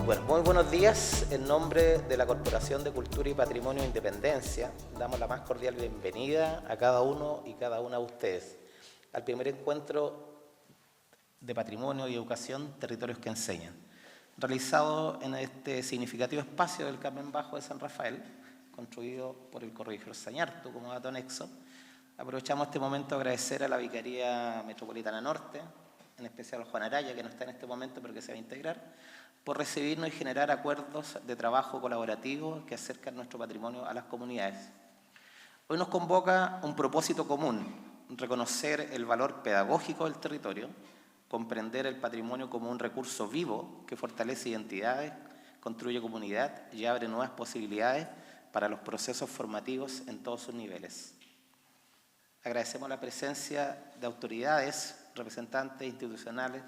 Bueno, muy buenos días. En nombre de la Corporación de Cultura y Patrimonio de Independencia, damos la más cordial bienvenida a cada uno y cada una de ustedes al primer encuentro de Patrimonio y Educación, Territorios que Enseñan, realizado en este significativo espacio del Carmen Bajo de San Rafael, construido por el Corregidor Sañarto como dato anexo. Aprovechamos este momento a agradecer a la Vicaría Metropolitana Norte, en especial a Juan Araya, que no está en este momento pero que se va a integrar, por recibirnos y generar acuerdos de trabajo colaborativo que acercan nuestro patrimonio a las comunidades. Hoy nos convoca un propósito común: reconocer el valor pedagógico del territorio, comprender el patrimonio como un recurso vivo que fortalece identidades, construye comunidad y abre nuevas posibilidades para los procesos formativos en todos sus niveles. Agradecemos la presencia de autoridades, representantes institucionales,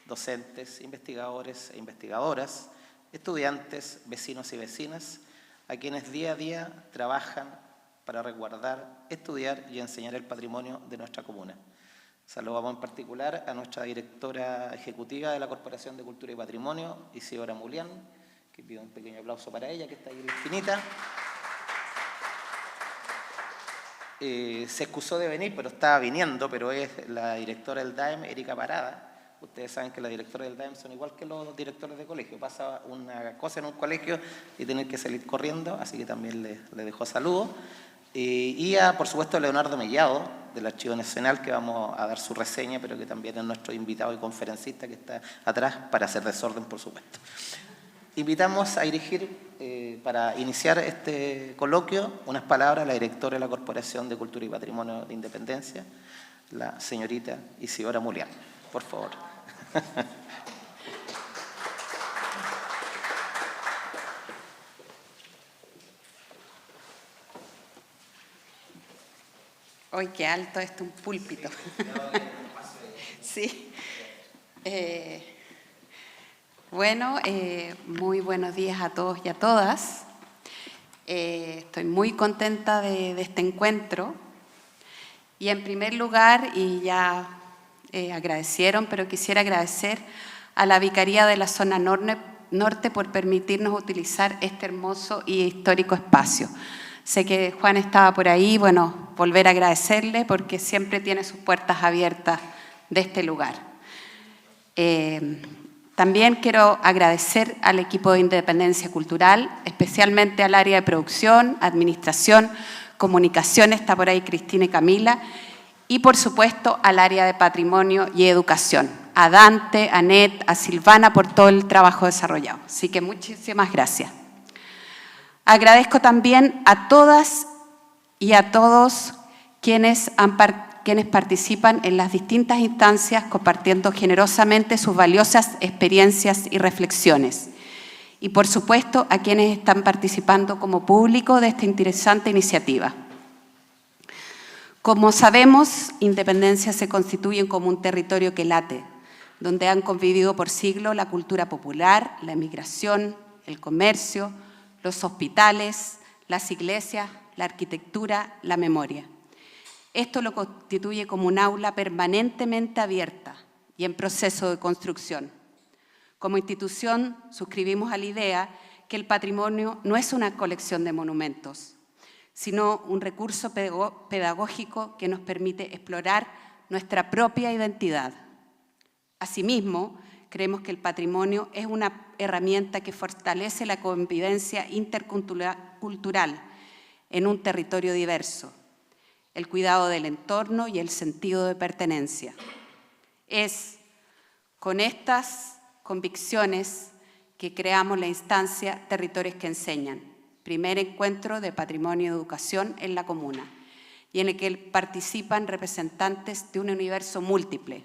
docentes, investigadores e investigadoras, estudiantes, vecinos y vecinas, a quienes día a día trabajan para resguardar, estudiar y enseñar el patrimonio de nuestra comuna. Saludamos en particular a nuestra directora ejecutiva de la Corporación de Cultura y Patrimonio, Isidora Mulián, que pido un pequeño aplauso para ella, que está ahí en la esquinita. Se excusó de venir, pero estaba viniendo, pero es la directora del DAEM, Erika Parada. Ustedes saben que las directoras del DAEM son igual que los directores de colegio. Pasa una cosa en un colegio y tienen que salir corriendo, así que también le dejo saludos. Y por supuesto, a Leonardo Mellado, del Archivo Nacional, que vamos a dar su reseña, pero que también es nuestro invitado y conferencista que está atrás para hacer desorden, por supuesto. Invitamos a dirigir, para iniciar este coloquio, unas palabras a la directora de la Corporación de Cultura y Patrimonio de Independencia, la señorita Isidora Mulián. Por favor. ¡Ay, qué alto esto, un púlpito! Sí. Bueno, muy buenos días a todos y a todas. Estoy muy contenta de este encuentro. Y en primer lugar, y ya agradecieron, pero quisiera agradecer a la Vicaría de la Zona Norte por permitirnos utilizar este hermoso y histórico espacio. Sé que Juan estaba por ahí, bueno, volver a agradecerle porque siempre tiene sus puertas abiertas de este lugar. También quiero agradecer al equipo de Independencia Cultural, especialmente al área de producción, administración, comunicación, está por ahí Cristina y Camila, y por supuesto al área de patrimonio y educación, a Dante, a Net, a Silvana por todo el trabajo desarrollado. Así que muchísimas gracias. Agradezco también a todas y a todos quienes participan en las distintas instancias, compartiendo generosamente sus valiosas experiencias y reflexiones. Y por supuesto a quienes están participando como público de esta interesante iniciativa. Como sabemos, Independencia se constituye como un territorio que late, donde han convivido por siglos la cultura popular, la emigración, el comercio, los hospitales, las iglesias, la arquitectura, la memoria. Esto lo constituye como un aula permanentemente abierta y en proceso de construcción. Como institución suscribimos a la idea que el patrimonio no es una colección de monumentos, sino un recurso pedagógico que nos permite explorar nuestra propia identidad. Asimismo, creemos que el patrimonio es una herramienta que fortalece la convivencia intercultural en un territorio diverso, el cuidado del entorno y el sentido de pertenencia. Es con estas convicciones que creamos la instancia Territorios que Enseñan, primer encuentro de patrimonio y educación en la comuna, y en el que participan representantes de un universo múltiple: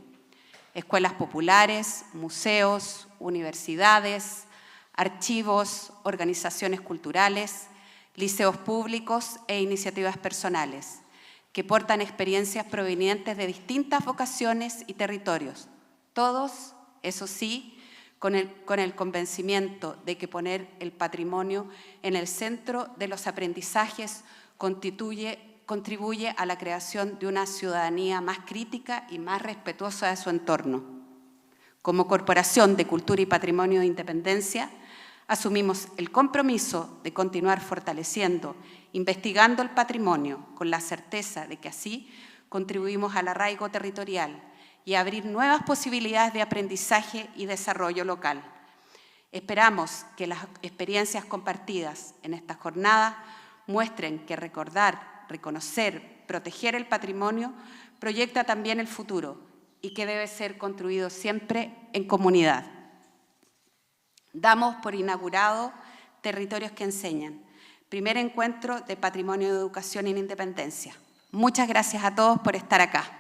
escuelas populares, museos, universidades, archivos, organizaciones culturales, liceos públicos e iniciativas personales, que portan experiencias provenientes de distintas vocaciones y territorios, todos, eso sí, con el convencimiento de que poner el patrimonio en el centro de los aprendizajes contribuye a la creación de una ciudadanía más crítica y más respetuosa de su entorno. Como Corporación de Cultura y Patrimonio de Independencia, asumimos el compromiso de continuar fortaleciendo, investigando el patrimonio con la certeza de que así contribuimos al arraigo territorial y a abrir nuevas posibilidades de aprendizaje y desarrollo local. Esperamos que las experiencias compartidas en esta jornada muestren que recordar, reconocer, proteger el patrimonio proyecta también el futuro y que debe ser construido siempre en comunidad. Damos por inaugurado Territorios que Enseñan, primer encuentro de Patrimonio de Educación en Independencia. Muchas gracias a todos por estar acá.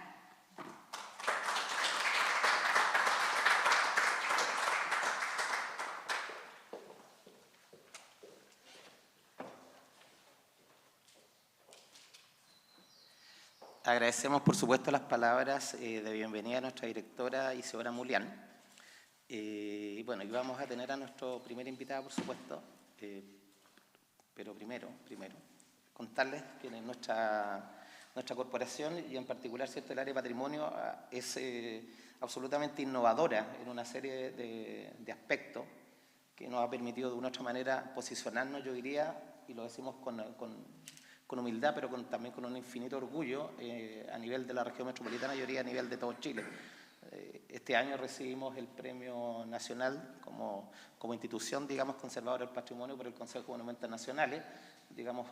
Agradecemos, por supuesto, las palabras de bienvenida a nuestra directora Isidora Mulián. Y bueno, y vamos a tener a nuestro primer invitado, por supuesto, pero primero, contarles que nuestra corporación, y en particular, ¿cierto?, el área de patrimonio, es absolutamente innovadora en una serie de aspectos que nos ha permitido de una u otra manera posicionarnos, yo diría, y lo decimos con humildad, pero también con un infinito orgullo a nivel de la región metropolitana, yo diría a nivel de todo Chile. Este año recibimos el Premio Nacional como institución, digamos, conservadora del patrimonio por el Consejo de Monumentos Nacionales, digamos,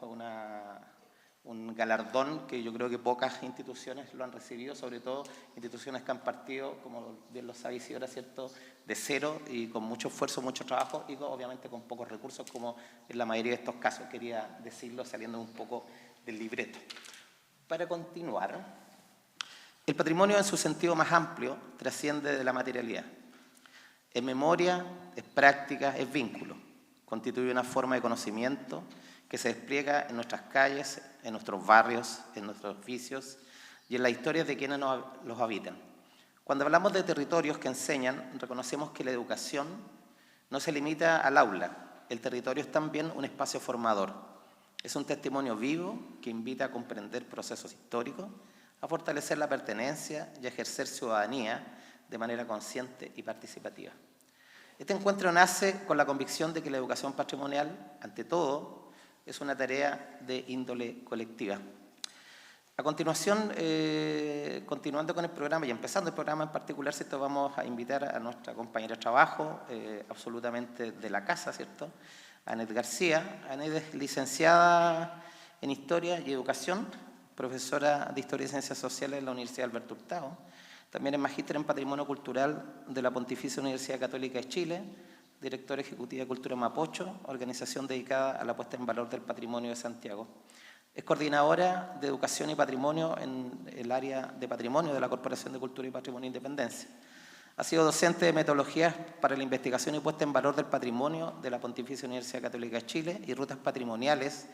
un galardón que yo creo que pocas instituciones lo han recibido, sobre todo instituciones que han partido, como bien lo sabe Isidora, ¿cierto?, de cero y con mucho esfuerzo, mucho trabajo y obviamente con pocos recursos, como en la mayoría de estos casos, quería decirlo saliendo un poco del libreto. Para continuar, el patrimonio en su sentido más amplio trasciende de la materialidad. Es memoria, es práctica, es vínculo. Constituye una forma de conocimiento que se despliega en nuestras calles, en nuestros barrios, en nuestros oficios y en las historias de quienes los habitan. Cuando hablamos de territorios que enseñan, reconocemos que la educación no se limita al aula. El territorio es también un espacio formador. Es un testimonio vivo que invita a comprender procesos históricos, a fortalecer la pertenencia y a ejercer ciudadanía de manera consciente y participativa. Este encuentro nace con la convicción de que la educación patrimonial, ante todo, es una tarea de índole colectiva. A continuación, continuando con el programa y empezando el programa en particular, ¿cierto?, vamos a invitar a nuestra compañera de trabajo, absolutamente de la casa, ¿cierto?, Anet García. Anet es licenciada en Historia y Educación, profesora de Historia y Ciencias Sociales en la Universidad Alberto Hurtado. También es magíster en Patrimonio Cultural de la Pontificia Universidad Católica de Chile, directora ejecutiva de Cultura Mapocho, organización dedicada a la puesta en valor del patrimonio de Santiago. Es coordinadora de Educación y Patrimonio en el área de Patrimonio de la Corporación de Cultura y Patrimonio de Independencia. Ha sido docente de metodologías para la investigación y puesta en valor del patrimonio de la Pontificia Universidad Católica de Chile y rutas patrimoniales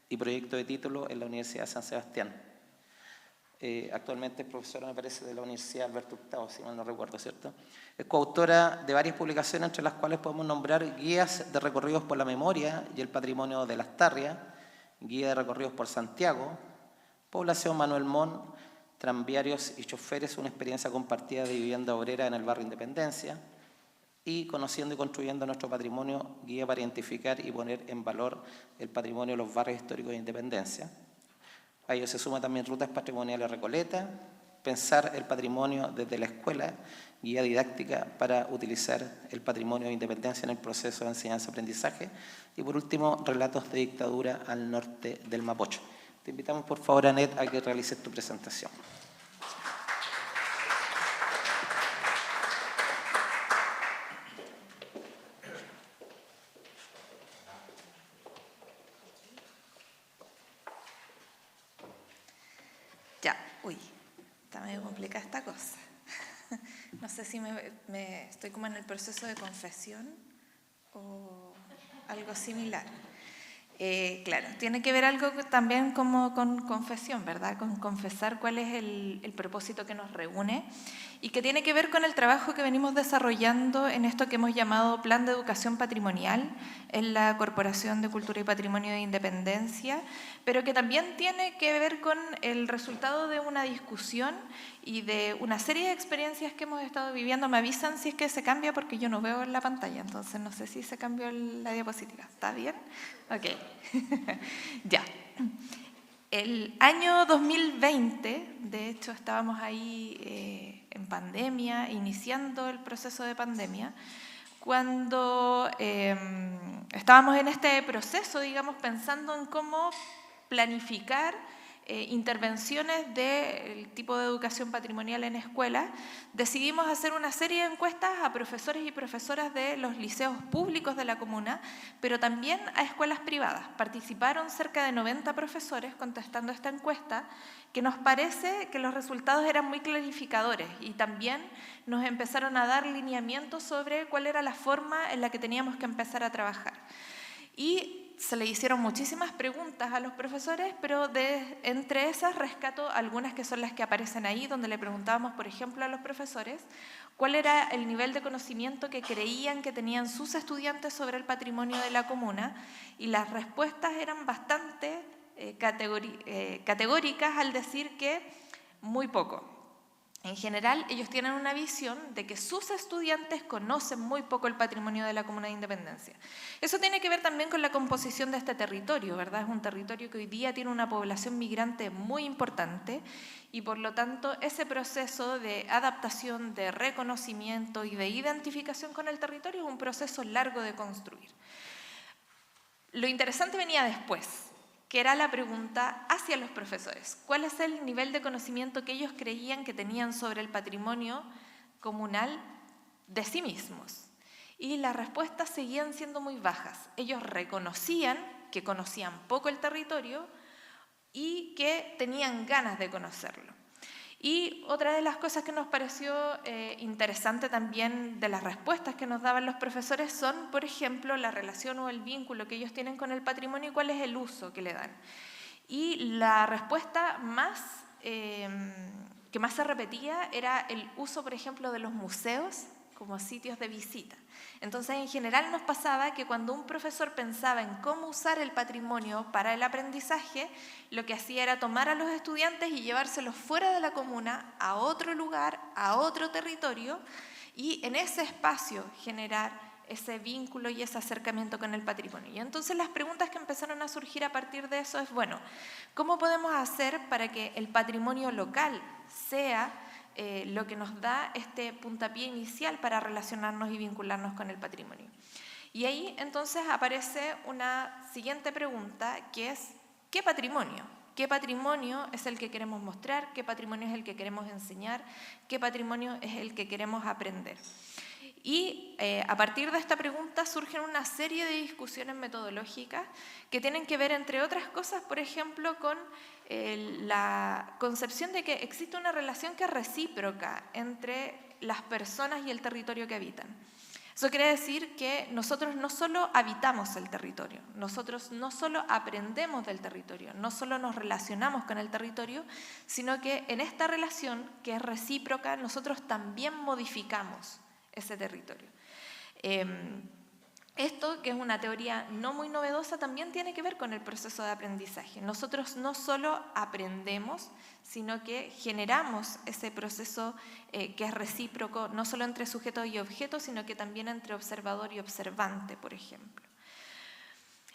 y proyecto de título en la Universidad de San Sebastián. Actualmente es profesora, me parece, de la Universidad Alberto Hurtado, si mal no recuerdo, ¿cierto? Es coautora de varias publicaciones, entre las cuales podemos nombrar Guías de recorridos por la memoria y el patrimonio de Lastarria, Guía de recorridos por Santiago, Población Manuel Montt, Tranviarios y choferes, una experiencia compartida de vivienda obrera en el barrio Independencia, y Conociendo y Construyendo Nuestro Patrimonio, guía para identificar y poner en valor el patrimonio de los barrios históricos de Independencia. A ello se suma también Rutas Patrimoniales Recoleta, Pensar el patrimonio desde la escuela, guía didáctica para utilizar el patrimonio de Independencia en el proceso de enseñanza-aprendizaje, y por último, Relatos de dictadura al norte del Mapocho. Te invitamos, por favor, Anet, a que realices tu presentación. Está medio complicada esta cosa. No sé si me estoy como en el proceso de confesión o algo similar. Claro, tiene que ver algo también como con confesión, ¿verdad? Con confesar cuál es el propósito que nos reúne y que tiene que ver con el trabajo que venimos desarrollando en esto que hemos llamado Plan de Educación Patrimonial en la Corporación de Cultura y Patrimonio de Independencia, pero que también tiene que ver con el resultado de una discusión y de una serie de experiencias que hemos estado viviendo. Me avisan si es que se cambia porque yo no veo en la pantalla, entonces no sé si se cambió la diapositiva. ¿Está bien? Ok. Ya. El año 2020, de hecho estábamos ahí en pandemia, iniciando el proceso de pandemia, cuando estábamos en este proceso, digamos, pensando en cómo planificar intervenciones del tipo de educación patrimonial en escuelas, decidimos hacer una serie de encuestas a profesores y profesoras de los liceos públicos de la comuna, pero también a escuelas privadas. Participaron cerca de 90 profesores contestando esta encuesta, que nos parece que los resultados eran muy clarificadores y también nos empezaron a dar lineamientos sobre cuál era la forma en la que teníamos que empezar a trabajar. Y se le hicieron muchísimas preguntas a los profesores, pero entre esas rescato algunas que son las que aparecen ahí, donde le preguntábamos, por ejemplo, a los profesores cuál era el nivel de conocimiento que creían que tenían sus estudiantes sobre el patrimonio de la comuna, y las respuestas eran bastante categóricas al decir que muy poco. En general, ellos tienen una visión de que sus estudiantes conocen muy poco el patrimonio de la Comuna de Independencia. Eso tiene que ver también con la composición de este territorio, ¿verdad? Es un territorio que hoy día tiene una población migrante muy importante y por lo tanto ese proceso de adaptación, de reconocimiento y de identificación con el territorio es un proceso largo de construir. Lo interesante venía después, que era la pregunta hacia los profesores. ¿Cuál es el nivel de conocimiento que ellos creían que tenían sobre el patrimonio comunal de sí mismos? Y las respuestas seguían siendo muy bajas. Ellos reconocían que conocían poco el territorio y que tenían ganas de conocerlo. Y otra de las cosas que nos pareció interesante también de las respuestas que nos daban los profesores son, por ejemplo, la relación o el vínculo que ellos tienen con el patrimonio y cuál es el uso que le dan. Y la respuesta que más se repetía era el uso, por ejemplo, de los museos como sitios de visita. Entonces, en general nos pasaba que cuando un profesor pensaba en cómo usar el patrimonio para el aprendizaje, lo que hacía era tomar a los estudiantes y llevárselos fuera de la comuna, a otro lugar, a otro territorio, y en ese espacio generar ese vínculo y ese acercamiento con el patrimonio. Y entonces las preguntas que empezaron a surgir a partir de eso es, bueno, ¿cómo podemos hacer para que el patrimonio local sea lo que nos da este puntapié inicial para relacionarnos y vincularnos con el patrimonio? Y ahí entonces aparece una siguiente pregunta que es, ¿qué patrimonio? ¿Qué patrimonio es el que queremos mostrar? ¿Qué patrimonio es el que queremos enseñar? ¿Qué patrimonio es el que queremos aprender? Y a partir de esta pregunta surgen una serie de discusiones metodológicas que tienen que ver, entre otras cosas, por ejemplo, con la concepción de que existe una relación que es recíproca entre las personas y el territorio que habitan. Eso quiere decir que nosotros no solo habitamos el territorio, nosotros no solo aprendemos del territorio, no solo nos relacionamos con el territorio, sino que en esta relación que es recíproca, nosotros también modificamos ese territorio. Esto, que es una teoría no muy novedosa, también tiene que ver con el proceso de aprendizaje. Nosotros no solo aprendemos, sino que generamos ese proceso que es recíproco, no solo entre sujeto y objeto, sino que también entre observador y observante, por ejemplo.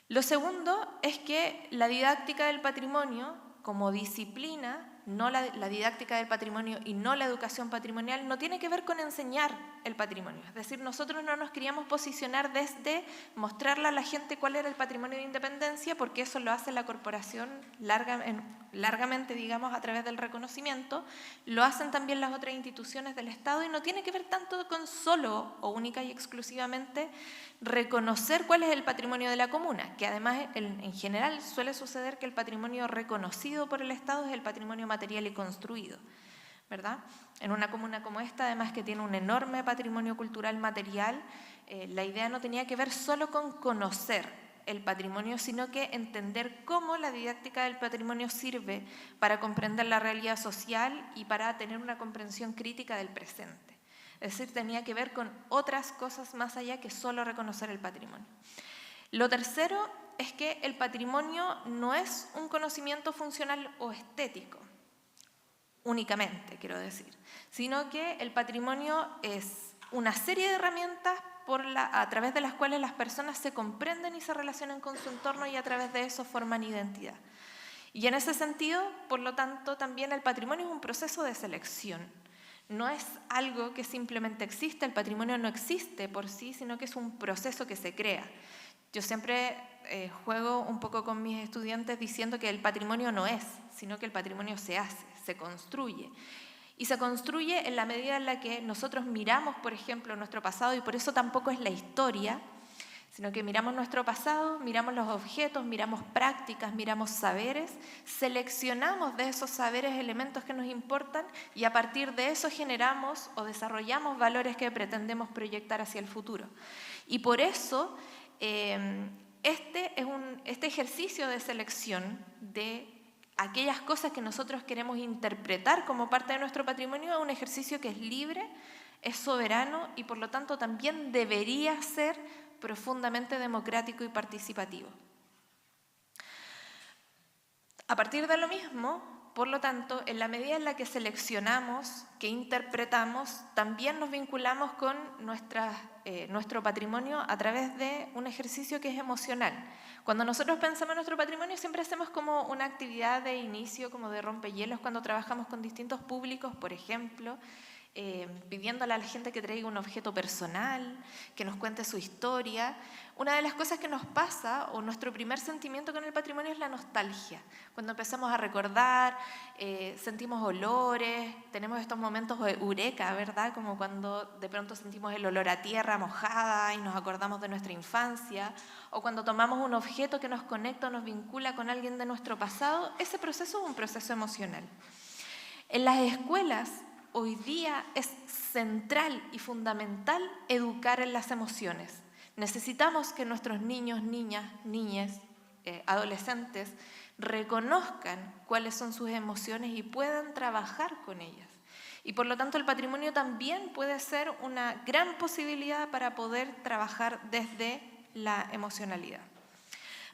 Lo segundo es que la didáctica del patrimonio, como disciplina, no la didáctica del patrimonio y no la educación patrimonial, no tiene que ver con enseñar el patrimonio. Es decir, nosotros no nos queríamos posicionar desde mostrarle a la gente cuál era el patrimonio de Independencia, porque eso lo hace la corporación largamente, digamos, a través del reconocimiento. Lo hacen también las otras instituciones del Estado y no tiene que ver tanto con solo o única y exclusivamente reconocer cuál es el patrimonio de la comuna, que además en general suele suceder que el patrimonio reconocido por el Estado es el patrimonio material y construido, ¿verdad? En una comuna como esta, además que tiene un enorme patrimonio cultural material, la idea no tenía que ver solo con conocer el patrimonio, sino que entender cómo la didáctica del patrimonio sirve para comprender la realidad social y para tener una comprensión crítica del presente. Es decir, tenía que ver con otras cosas más allá que solo reconocer el patrimonio. Lo tercero es que el patrimonio no es un conocimiento funcional o estético, únicamente, quiero decir, sino que el patrimonio es una serie de herramientas a través de las cuales las personas se comprenden y se relacionan con su entorno y a través de eso forman identidad. Y en ese sentido, por lo tanto, también el patrimonio es un proceso de selección. No es algo que simplemente existe, el patrimonio no existe por sí, sino que es un proceso que se crea. Yo siempre juego un poco con mis estudiantes diciendo que el patrimonio no es, sino que el patrimonio se hace, se construye. Y se construye en la medida en la que nosotros miramos, por ejemplo, nuestro pasado, y por eso tampoco es la historia, sino que miramos nuestro pasado, miramos los objetos, miramos prácticas, miramos saberes, seleccionamos de esos saberes elementos que nos importan y a partir de eso generamos o desarrollamos valores que pretendemos proyectar hacia el futuro. Y por eso este ejercicio de selección de aquellas cosas que nosotros queremos interpretar como parte de nuestro patrimonio es un ejercicio que es libre, es soberano y por lo tanto también debería ser profundamente democrático y participativo. A partir de lo mismo, por lo tanto, en la medida en la que seleccionamos, que interpretamos, también nos vinculamos con nuestro patrimonio a través de un ejercicio que es emocional. Cuando nosotros pensamos en nuestro patrimonio, siempre hacemos como una actividad de inicio, como de rompehielos, cuando trabajamos con distintos públicos, por ejemplo, pidiéndole a la gente que traiga un objeto personal, que nos cuente su historia. Una de las cosas que nos pasa, o nuestro primer sentimiento con el patrimonio, es la nostalgia. Cuando empezamos a recordar, sentimos olores, tenemos estos momentos de eureka, ¿verdad? Como cuando de pronto sentimos el olor a tierra mojada y nos acordamos de nuestra infancia, o cuando tomamos un objeto que nos conecta o nos vincula con alguien de nuestro pasado. Ese proceso es un proceso emocional. En las escuelas, hoy día es central y fundamental educar en las emociones. Necesitamos que nuestros niños, niñas, adolescentes reconozcan cuáles son sus emociones y puedan trabajar con ellas. Y por lo tanto el patrimonio también puede ser una gran posibilidad para poder trabajar desde la emocionalidad.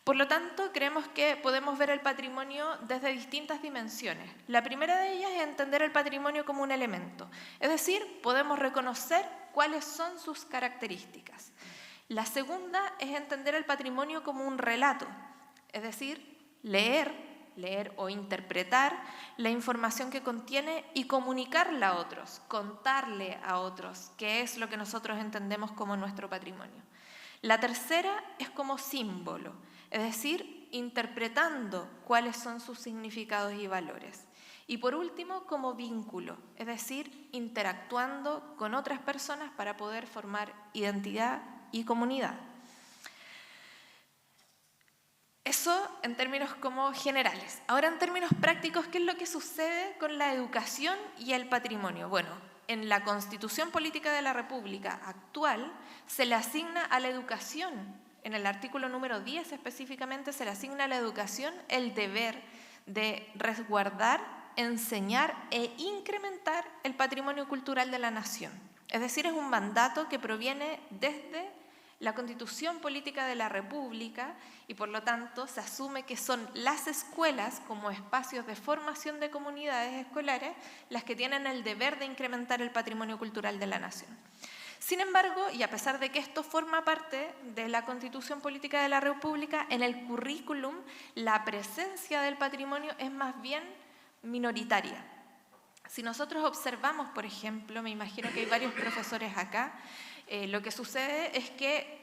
Por lo tanto, creemos que podemos ver el patrimonio desde distintas dimensiones. La primera de ellas es entender el patrimonio como un elemento, es decir, podemos reconocer cuáles son sus características. La segunda es entender el patrimonio como un relato, es decir, leer o interpretar la información que contiene y comunicarla a otros, contarle a otros qué es lo que nosotros entendemos como nuestro patrimonio. La tercera es como símbolo, es decir, interpretando cuáles son sus significados y valores. Y por último, como vínculo, es decir, interactuando con otras personas para poder formar identidad y comunidad. Eso en términos como generales. Ahora en términos prácticos, ¿qué es lo que sucede con la educación y el patrimonio? Bueno, en la Constitución Política de la República actual se le asigna a la educación, en el artículo número 10 específicamente, se le asigna a la educación el deber de resguardar, enseñar e incrementar el patrimonio cultural de la nación. Es decir, es un mandato que proviene desde la Constitución Política de la República y por lo tanto se asume que son las escuelas como espacios de formación de comunidades escolares las que tienen el deber de incrementar el patrimonio cultural de la nación. Sin embargo, y a pesar de que esto forma parte de la Constitución Política de la República, en el currículum la presencia del patrimonio es más bien minoritaria. Si nosotros observamos, por ejemplo, me imagino que hay varios profesores acá, lo que sucede es que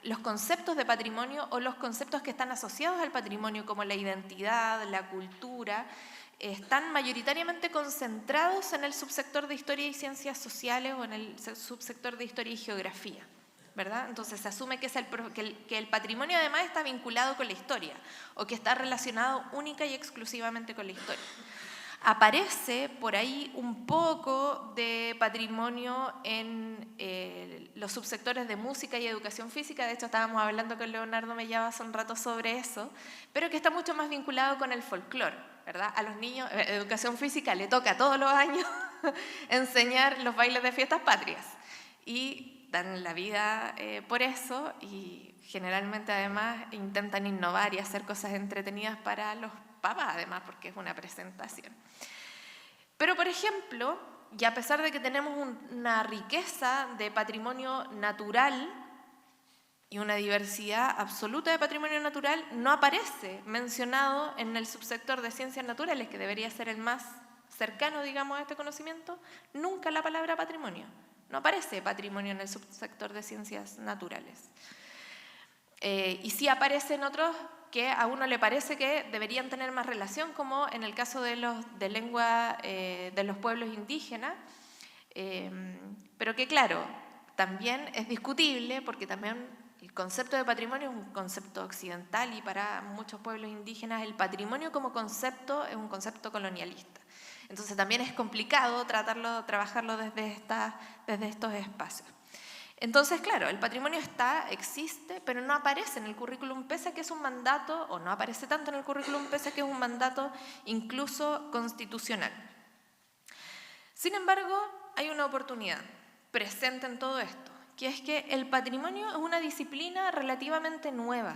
los conceptos de patrimonio o los conceptos que están asociados al patrimonio como la identidad, la cultura, están mayoritariamente concentrados en el subsector de Historia y Ciencias Sociales o en el subsector de Historia y Geografía, ¿verdad? Entonces se asume que el patrimonio además está vinculado con la historia o que está relacionado única y exclusivamente con la historia. Aparece por ahí un poco de patrimonio en los subsectores de música y educación física. De hecho, estábamos hablando con Leonardo Mellado hace un rato sobre eso, pero que está mucho más vinculado con el folclore, ¿verdad? A los niños, educación física le toca todos los años enseñar los bailes de fiestas patrias. Y dan la vida por eso, y generalmente además intentan innovar y hacer cosas entretenidas para los papás, además, porque es una presentación. Pero, por ejemplo, y a pesar de que tenemos una riqueza de patrimonio natural y una diversidad absoluta de patrimonio natural, no aparece mencionado en el subsector de ciencias naturales, que debería ser el más cercano, digamos, a este conocimiento, nunca la palabra patrimonio. No aparece patrimonio en el subsector de ciencias naturales. Y sí aparece en otros que a uno le parece que deberían tener más relación, como en el caso de lengua de los pueblos indígenas, pero que claro, también es discutible, porque también el concepto de patrimonio es un concepto occidental, y para muchos pueblos indígenas el patrimonio como concepto es un concepto colonialista. Entonces también es complicado trabajarlo desde estos espacios. Entonces, claro, el patrimonio existe, pero no aparece en el currículum, pese a que es un mandato, o no aparece tanto en el currículum, pese a que es un mandato incluso constitucional. Sin embargo, hay una oportunidad presente en todo esto, que es que el patrimonio es una disciplina relativamente nueva,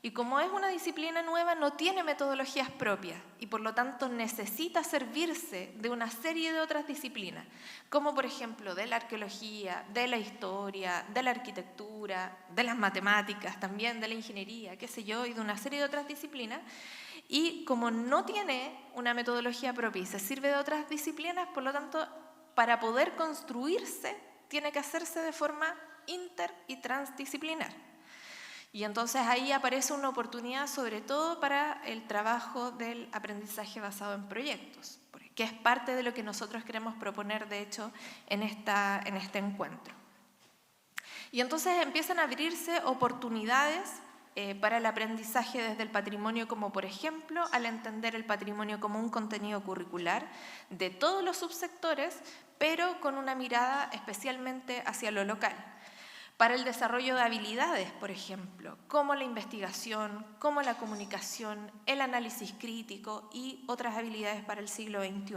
y como es una disciplina nueva, no tiene metodologías propias, y por lo tanto necesita servirse de una serie de otras disciplinas, como por ejemplo de la arqueología, de la historia, de la arquitectura, de las matemáticas, también de la ingeniería, qué sé yo, y de una serie de otras disciplinas. Y como no tiene una metodología propia y se sirve de otras disciplinas, por lo tanto, para poder construirse, tiene que hacerse de forma inter y transdisciplinar. Y entonces ahí aparece una oportunidad, sobre todo para el trabajo del aprendizaje basado en proyectos, que es parte de lo que nosotros queremos proponer, de hecho, en este encuentro. Y entonces empiezan a abrirse oportunidades para el aprendizaje desde el patrimonio, como por ejemplo, al entender el patrimonio como un contenido curricular de todos los subsectores, pero con una mirada especialmente hacia lo local. Para el desarrollo de habilidades, por ejemplo, como la investigación, como la comunicación, el análisis crítico y otras habilidades para el siglo XXI.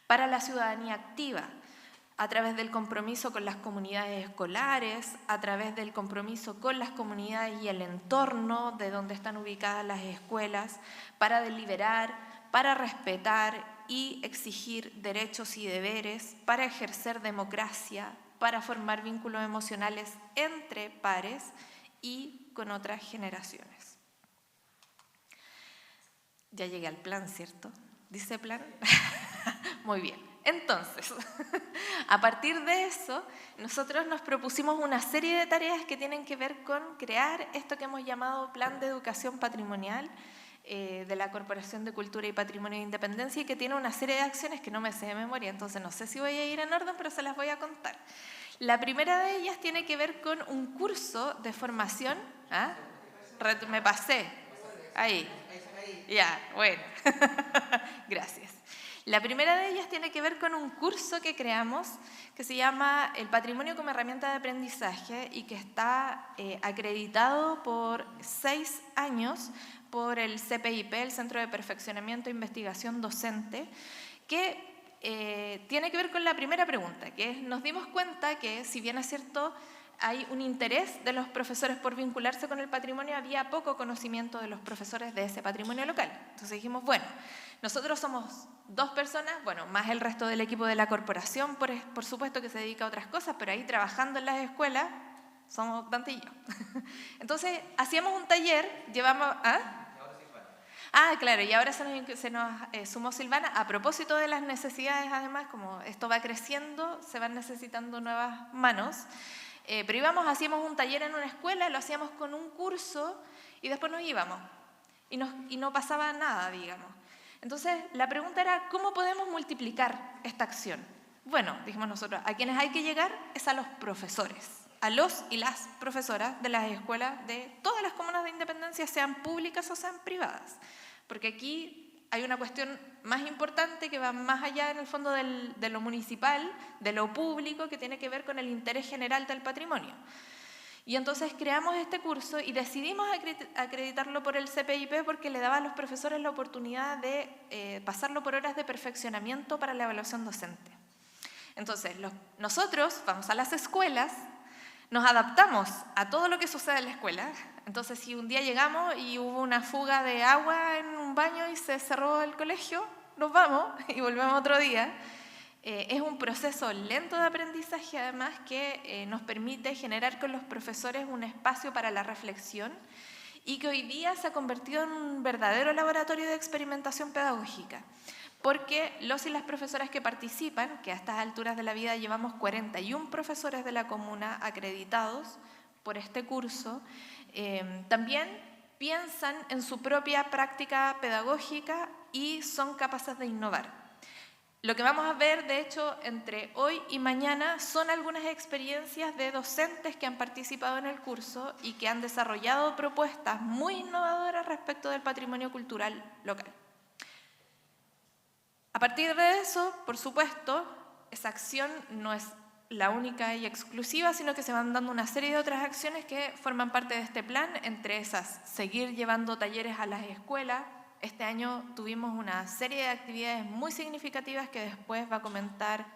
Para la ciudadanía activa, a través del compromiso con las comunidades escolares, a través del compromiso con las comunidades y el entorno de donde están ubicadas las escuelas, para deliberar, para respetar y exigir derechos y deberes, para ejercer democracia, para formar vínculos emocionales entre pares y con otras generaciones. Ya llegué al plan, ¿cierto? ¿Dice plan? Muy bien. Entonces, a partir de eso, nosotros nos propusimos una serie de tareas que tienen que ver con crear esto que hemos llamado Plan de Educación Patrimonial de la Corporación de Cultura y Patrimonio de Independencia, y que tiene una serie de acciones que no me sé de memoria, entonces no sé si voy a ir en orden, pero se las voy a contar. La primera de ellas tiene que ver con un curso de formación. ¿Ah? Me pasé. Ahí. Ya, bueno. Gracias. La primera de ellas tiene que ver con un curso que creamos que se llama El Patrimonio como Herramienta de Aprendizaje, y que está acreditado por 6 años por el CPIP, el Centro de Perfeccionamiento e Investigación Docente, que tiene que ver con la primera pregunta, que es, nos dimos cuenta que, si bien es cierto, hay un interés de los profesores por vincularse con el patrimonio, había poco conocimiento de los profesores de ese patrimonio local. Entonces dijimos, bueno, nosotros somos 2 personas, bueno, más el resto del equipo de la corporación, por supuesto, que se dedica a otras cosas, pero ahí trabajando en las escuelas somos Dante y yo. Entonces hacíamos un taller, llevamos... claro, y ahora se nos sumó Silvana. A propósito de las necesidades, además, como esto va creciendo, se van necesitando nuevas manos. Pero hacíamos un taller en una escuela, lo hacíamos con un curso y después nos íbamos. Y no pasaba nada, digamos. Entonces, la pregunta era, ¿cómo podemos multiplicar esta acción? Bueno, dijimos nosotros, a quienes hay que llegar es a los profesores, a los y las profesoras de las escuelas de todas las comunas de Independencia, sean públicas o sean privadas. Porque aquí hay una cuestión más importante que va más allá en el fondo de lo municipal, de lo público, que tiene que ver con el interés general del patrimonio. Y entonces creamos este curso y decidimos acreditarlo por el CPIP porque le daba a los profesores la oportunidad de pasarlo por horas de perfeccionamiento para la evaluación docente. Entonces, nosotros vamos a las escuelas, nos adaptamos a todo lo que sucede en la escuela. Entonces, si un día llegamos y hubo una fuga de agua en un baño y se cerró el colegio, nos vamos y volvemos otro día. Es un proceso lento de aprendizaje, además, que nos permite generar con los profesores un espacio para la reflexión y que hoy día se ha convertido en un verdadero laboratorio de experimentación pedagógica. Porque los y las profesoras que participan, que a estas alturas de la vida llevamos 41 profesores de la comuna acreditados por este curso, también piensan en su propia práctica pedagógica y son capaces de innovar. Lo que vamos a ver, de hecho, entre hoy y mañana son algunas experiencias de docentes que han participado en el curso y que han desarrollado propuestas muy innovadoras respecto del patrimonio cultural local. A partir de eso, por supuesto, esa acción no es la única y exclusiva, sino que se van dando una serie de otras acciones que forman parte de este plan, entre esas, seguir llevando talleres a las escuelas. Este año tuvimos una serie de actividades muy significativas que después va a comentar,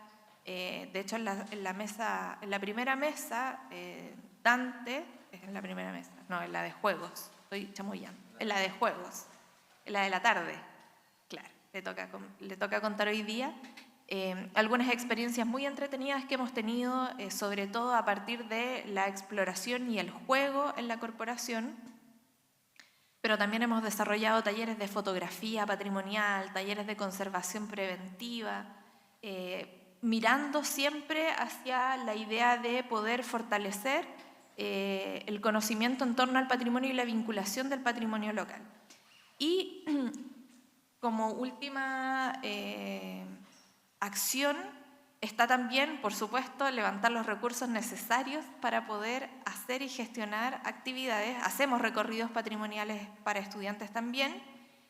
de hecho en la primera mesa, Dante, en la primera mesa, no, en la de juegos, estoy chamullando, en la de juegos, en la de la tarde, claro, le toca contar hoy día algunas experiencias muy entretenidas que hemos tenido, sobre todo a partir de la exploración y el juego en la corporación, pero también hemos desarrollado talleres de fotografía patrimonial, talleres de conservación preventiva, mirando siempre hacia la idea de poder fortalecer el conocimiento en torno al patrimonio y la vinculación del patrimonio local. Y como última acción está también, por supuesto, levantar los recursos necesarios para poder hacer y gestionar actividades. Hacemos recorridos patrimoniales para estudiantes también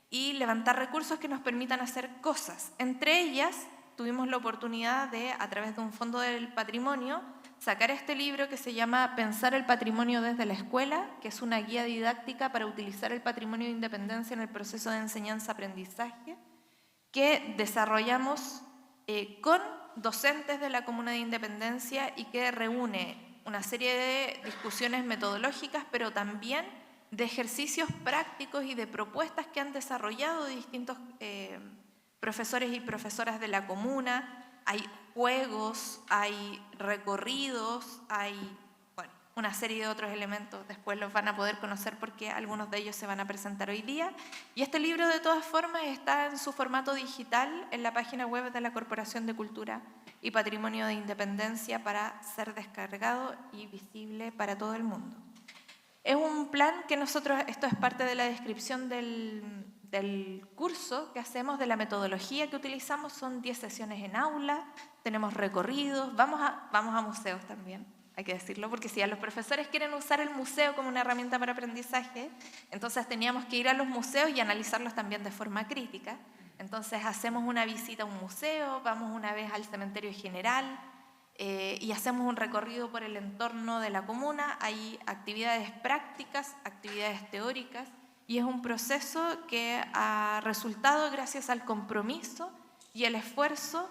y levantar recursos que nos permitan hacer cosas. Entre ellas, tuvimos la oportunidad de, a través de un fondo del patrimonio, sacar este libro que se llama Pensar el patrimonio desde la escuela, que es una guía didáctica para utilizar el patrimonio de independencia en el proceso de enseñanza-aprendizaje, que desarrollamos con docentes de la Comuna de Independencia y que reúne una serie de discusiones metodológicas, pero también de ejercicios prácticos y de propuestas que han desarrollado distintos profesores y profesoras de la comuna. Hay juegos, hay recorridos, hay una serie de otros elementos, después los van a poder conocer porque algunos de ellos se van a presentar hoy día. Y este libro, de todas formas, está en su formato digital en la página web de la Corporación de Cultura y Patrimonio de Independencia para ser descargado y visible para todo el mundo. Es un plan que nosotros, esto es parte de la descripción del curso que hacemos, de la metodología que utilizamos, son 10 sesiones en aula, tenemos recorridos, vamos a museos también. Hay que decirlo, porque si a los profesores quieren usar el museo como una herramienta para aprendizaje, entonces teníamos que ir a los museos y analizarlos también de forma crítica. Entonces hacemos una visita a un museo, vamos una vez al cementerio general y hacemos un recorrido por el entorno de la comuna. Hay actividades prácticas, actividades teóricas, y es un proceso que ha resultado gracias al compromiso y el esfuerzo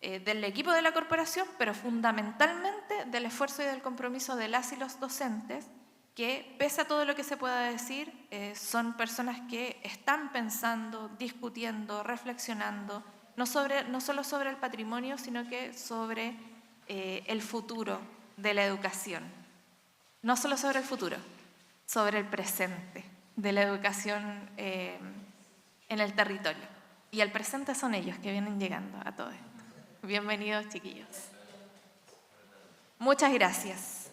del equipo de la corporación, pero fundamentalmente del esfuerzo y del compromiso de las y los docentes, que pese a todo lo que se pueda decir, son personas que están pensando, discutiendo, reflexionando, no solo sobre el patrimonio, sino que sobre el futuro de la educación. No solo sobre el futuro, sobre el presente de la educación en el territorio. Y el presente son ellos que vienen llegando a todo esto. Bienvenidos, chiquillos. Muchas gracias.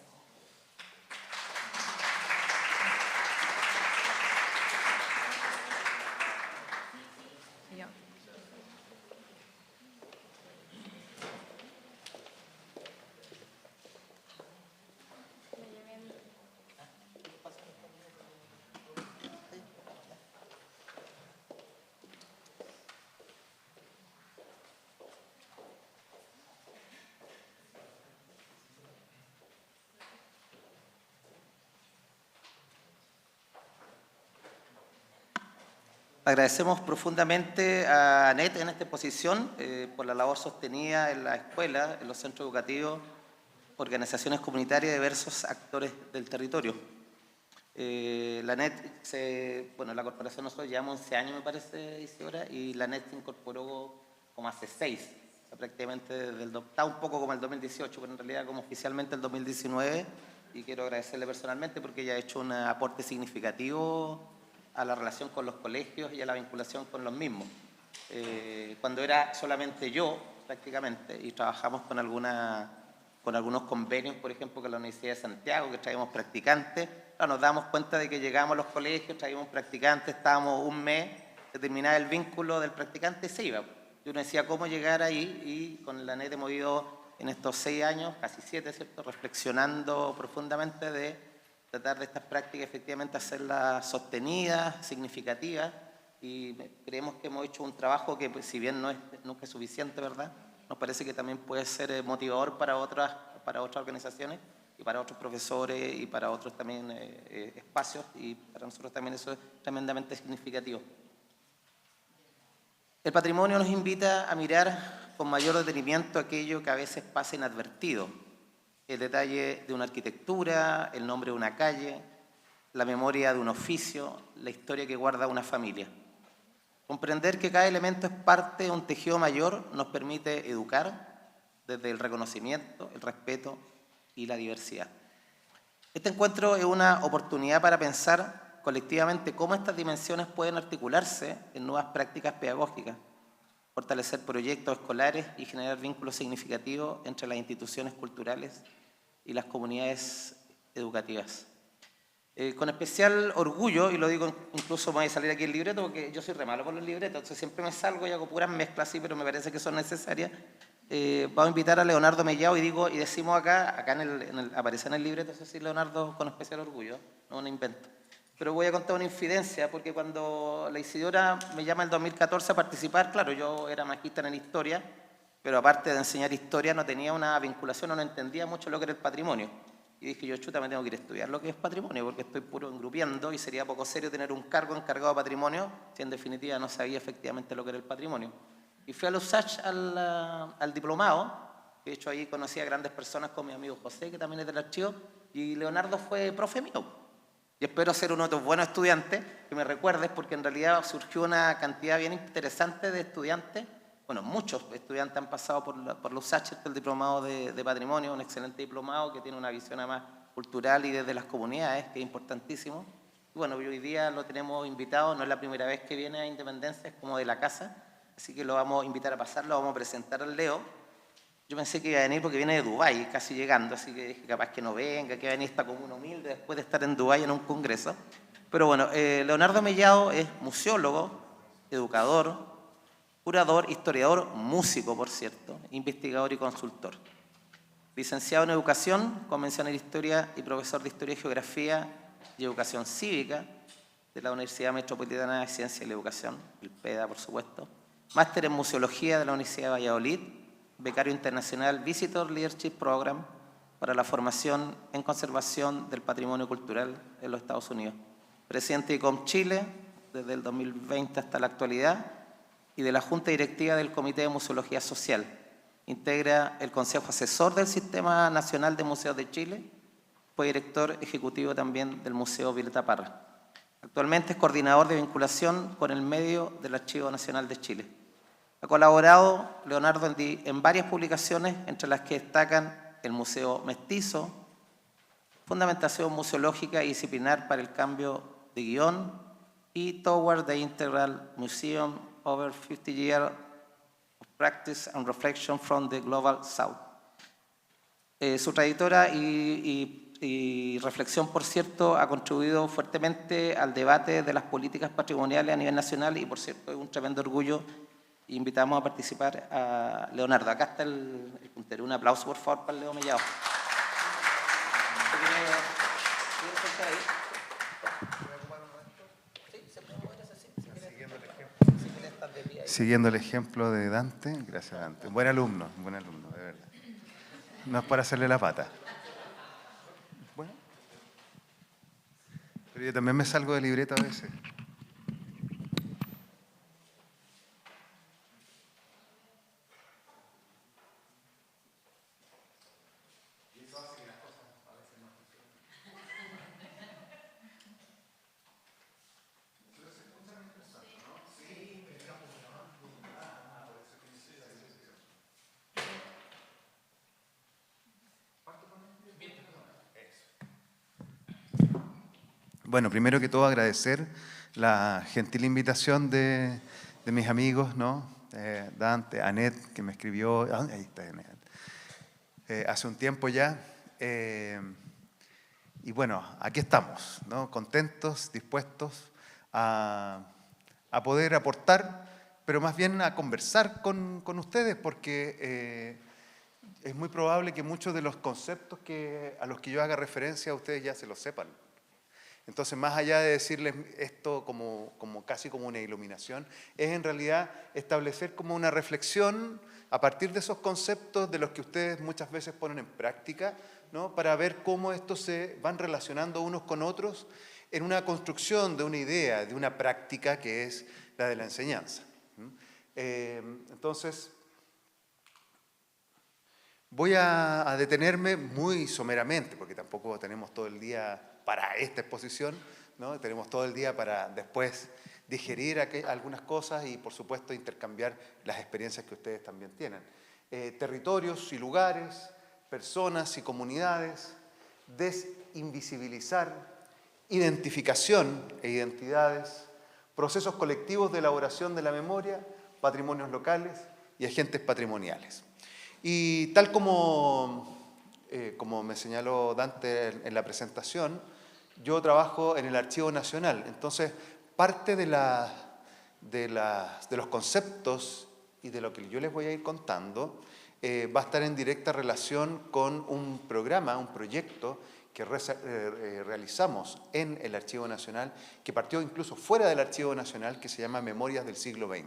Agradecemos profundamente a ANET en esta exposición por la labor sostenida en la escuela, en los centros educativos, organizaciones comunitarias y diversos actores del territorio. La ANET, la corporación nosotros llevamos 11 años, me parece, Isidora, y la ANET se incorporó como hace 6, o sea, prácticamente está un poco como el 2018, pero en realidad como oficialmente el 2019, y quiero agradecerle personalmente porque ella ha hecho un aporte significativo a la relación con los colegios y a la vinculación con los mismos. Cuando era solamente yo, prácticamente, y trabajamos con algunos convenios, por ejemplo, con la Universidad de Santiago, que traíamos practicantes, nos damos cuenta de que llegábamos a los colegios, traíamos practicantes, estábamos un mes, se terminaba el vínculo del practicante y se iba. Y uno decía cómo llegar ahí, y con la ANET hemos ido en estos 6 años, casi 7, ¿cierto?, reflexionando profundamente de tratar de estas prácticas efectivamente hacerlas sostenidas, significativas, y creemos que hemos hecho un trabajo que, pues, si bien nunca es suficiente, ¿verdad?, nos parece que también puede ser motivador para otras organizaciones y para otros profesores y para otros también espacios, y para nosotros también eso es tremendamente significativo. El patrimonio nos invita a mirar con mayor detenimiento aquello que a veces pasa inadvertido. El detalle de una arquitectura, el nombre de una calle, la memoria de un oficio, la historia que guarda una familia. Comprender que cada elemento es parte de un tejido mayor nos permite educar desde el reconocimiento, el respeto y la diversidad. Este encuentro es una oportunidad para pensar colectivamente cómo estas dimensiones pueden articularse en nuevas prácticas pedagógicas, fortalecer proyectos escolares y generar vínculos significativos entre las instituciones culturales y las comunidades educativas. Con especial orgullo, y lo digo, incluso me voy a salir aquí el libreto, porque yo soy re malo con los libretos, entonces siempre me salgo y hago puras mezclas, sí, pero me parece que son necesarias. Vamos a invitar a Leonardo Mellado, y decimos acá aparece en el libreto, eso sí, Leonardo, con especial orgullo, no un invento. Pero voy a contar una infidencia, porque cuando la Isidora me llama en el 2014 a participar, claro, yo era magíster en historia, pero aparte de enseñar historia no tenía una vinculación, no entendía mucho lo que era el patrimonio. Y dije yo, chuta, me tengo que ir a estudiar lo que es patrimonio, porque estoy puro engrupiendo y sería poco serio tener un cargo encargado de patrimonio si en definitiva no sabía efectivamente lo que era el patrimonio. Y fui a los USACH al diplomado, de hecho ahí conocí a grandes personas como mi amigo José, que también es del archivo, y Leonardo fue profe mío. Y espero ser uno de tus buenos estudiantes, que me recuerdes, porque en realidad surgió una cantidad bien interesante de estudiantes. Bueno, muchos estudiantes han pasado por los USACH, el diplomado de patrimonio, un excelente diplomado que tiene una visión además cultural y desde las comunidades, que es importantísimo. Y bueno, hoy día lo tenemos invitado, no es la primera vez que viene a Independencia, es como de la casa, así que lo vamos a invitar a pasar, lo vamos a presentar al Leo. Yo pensé que iba a venir porque viene de Dubái, casi llegando, así que dije capaz que no venga, que va a venir esta comuna humilde después de estar en Dubái en un congreso. Pero bueno, Leonardo Mellado es museólogo, educador, curador, historiador, músico, por cierto, investigador y consultor. Licenciado en Educación, con mención en Historia y profesor de Historia y Geografía y Educación Cívica de la Universidad Metropolitana de Ciencia y la Educación, el PEDA, por supuesto. Máster en Museología de la Universidad de Valladolid, becario internacional Visitor Leadership Program para la formación en conservación del patrimonio cultural en los Estados Unidos. Presidente de ICOM Chile desde el 2020 hasta la actualidad, y de la Junta Directiva del Comité de Museología Social. Integra el Consejo Asesor del Sistema Nacional de Museos de Chile. Fue director ejecutivo también del Museo Violeta Parra. Actualmente es coordinador de vinculación con el medio del Archivo Nacional de Chile. Ha colaborado Leonardo en varias publicaciones, entre las que destacan el Museo Mestizo, Fundamentación Museológica y Disciplinar para el Cambio de Guión, y Toward the Integral Museum, Over 50 Years of Practice and Reflection from the Global South. Su trayectoria y reflexión, por cierto, ha contribuido fuertemente al debate de las políticas patrimoniales a nivel nacional, y, por cierto, es un tremendo orgullo. Invitamos a participar a Leonardo. Acá está el puntero. Un aplauso, por favor, para Leo Mellado. Siguiendo el ejemplo de Dante, gracias Dante. Buen alumno, de verdad. No es para hacerle la pata. Bueno. Pero yo también me salgo de libreta a veces. Bueno, primero que todo agradecer la gentil invitación de mis amigos, ¿no? Dante, Anet, que me escribió, ahí está Anet, hace un tiempo ya. Y bueno, aquí estamos, ¿no? Contentos, dispuestos a poder aportar, pero más bien a conversar con ustedes, porque es muy probable que muchos de los conceptos a los que yo haga referencia a ustedes ya se los sepan. Entonces, más allá de decirles esto casi como una iluminación, es en realidad establecer como una reflexión a partir de esos conceptos de los que ustedes muchas veces ponen en práctica, ¿no? Para ver cómo estos se van relacionando unos con otros en una construcción de una idea, de una práctica que es la de la enseñanza. Entonces, voy a detenerme muy someramente, porque tampoco tenemos todo el día para esta exposición, ¿no? Tenemos todo el día para después digerir algunas cosas y, por supuesto, intercambiar las experiencias que ustedes también tienen. Territorios y lugares, personas y comunidades, desinvisibilizar, identificación e identidades, procesos colectivos de elaboración de la memoria, patrimonios locales y agentes patrimoniales. Y tal como me señaló Dante en la presentación, yo trabajo en el Archivo Nacional. Entonces, parte de los conceptos y de lo que yo les voy a ir contando va a estar en directa relación con un programa, un proyecto que realizamos en el Archivo Nacional, que partió incluso fuera del Archivo Nacional, que se llama Memorias del Siglo XX.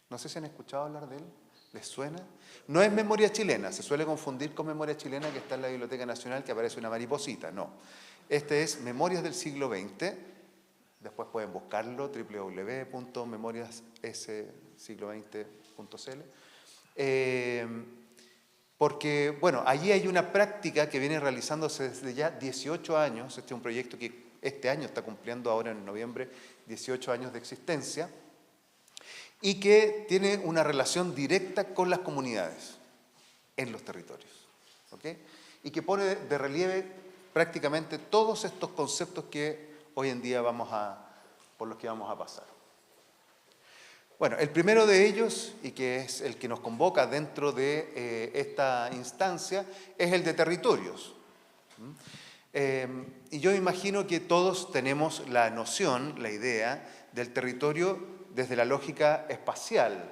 No sé si han escuchado hablar de él. ¿Les suena? No es memoria chilena, se suele confundir con memoria chilena que está en la Biblioteca Nacional, que aparece una mariposita. No, este es Memorias del Siglo XX. Después pueden buscarlo, www.memoriassiglo20.cl. Porque, bueno, allí hay una práctica que viene realizándose desde ya 18 años. Este es un proyecto que este año está cumpliendo ahora en noviembre 18 años de existencia, y que tiene una relación directa con las comunidades en los territorios, ¿ok? Y que pone de relieve prácticamente todos estos conceptos que hoy en día por los que vamos a pasar. Bueno, el primero de ellos, y que es el que nos convoca dentro de esta instancia, es el de territorios. Y yo imagino que todos tenemos la noción, la idea del territorio desde la lógica espacial,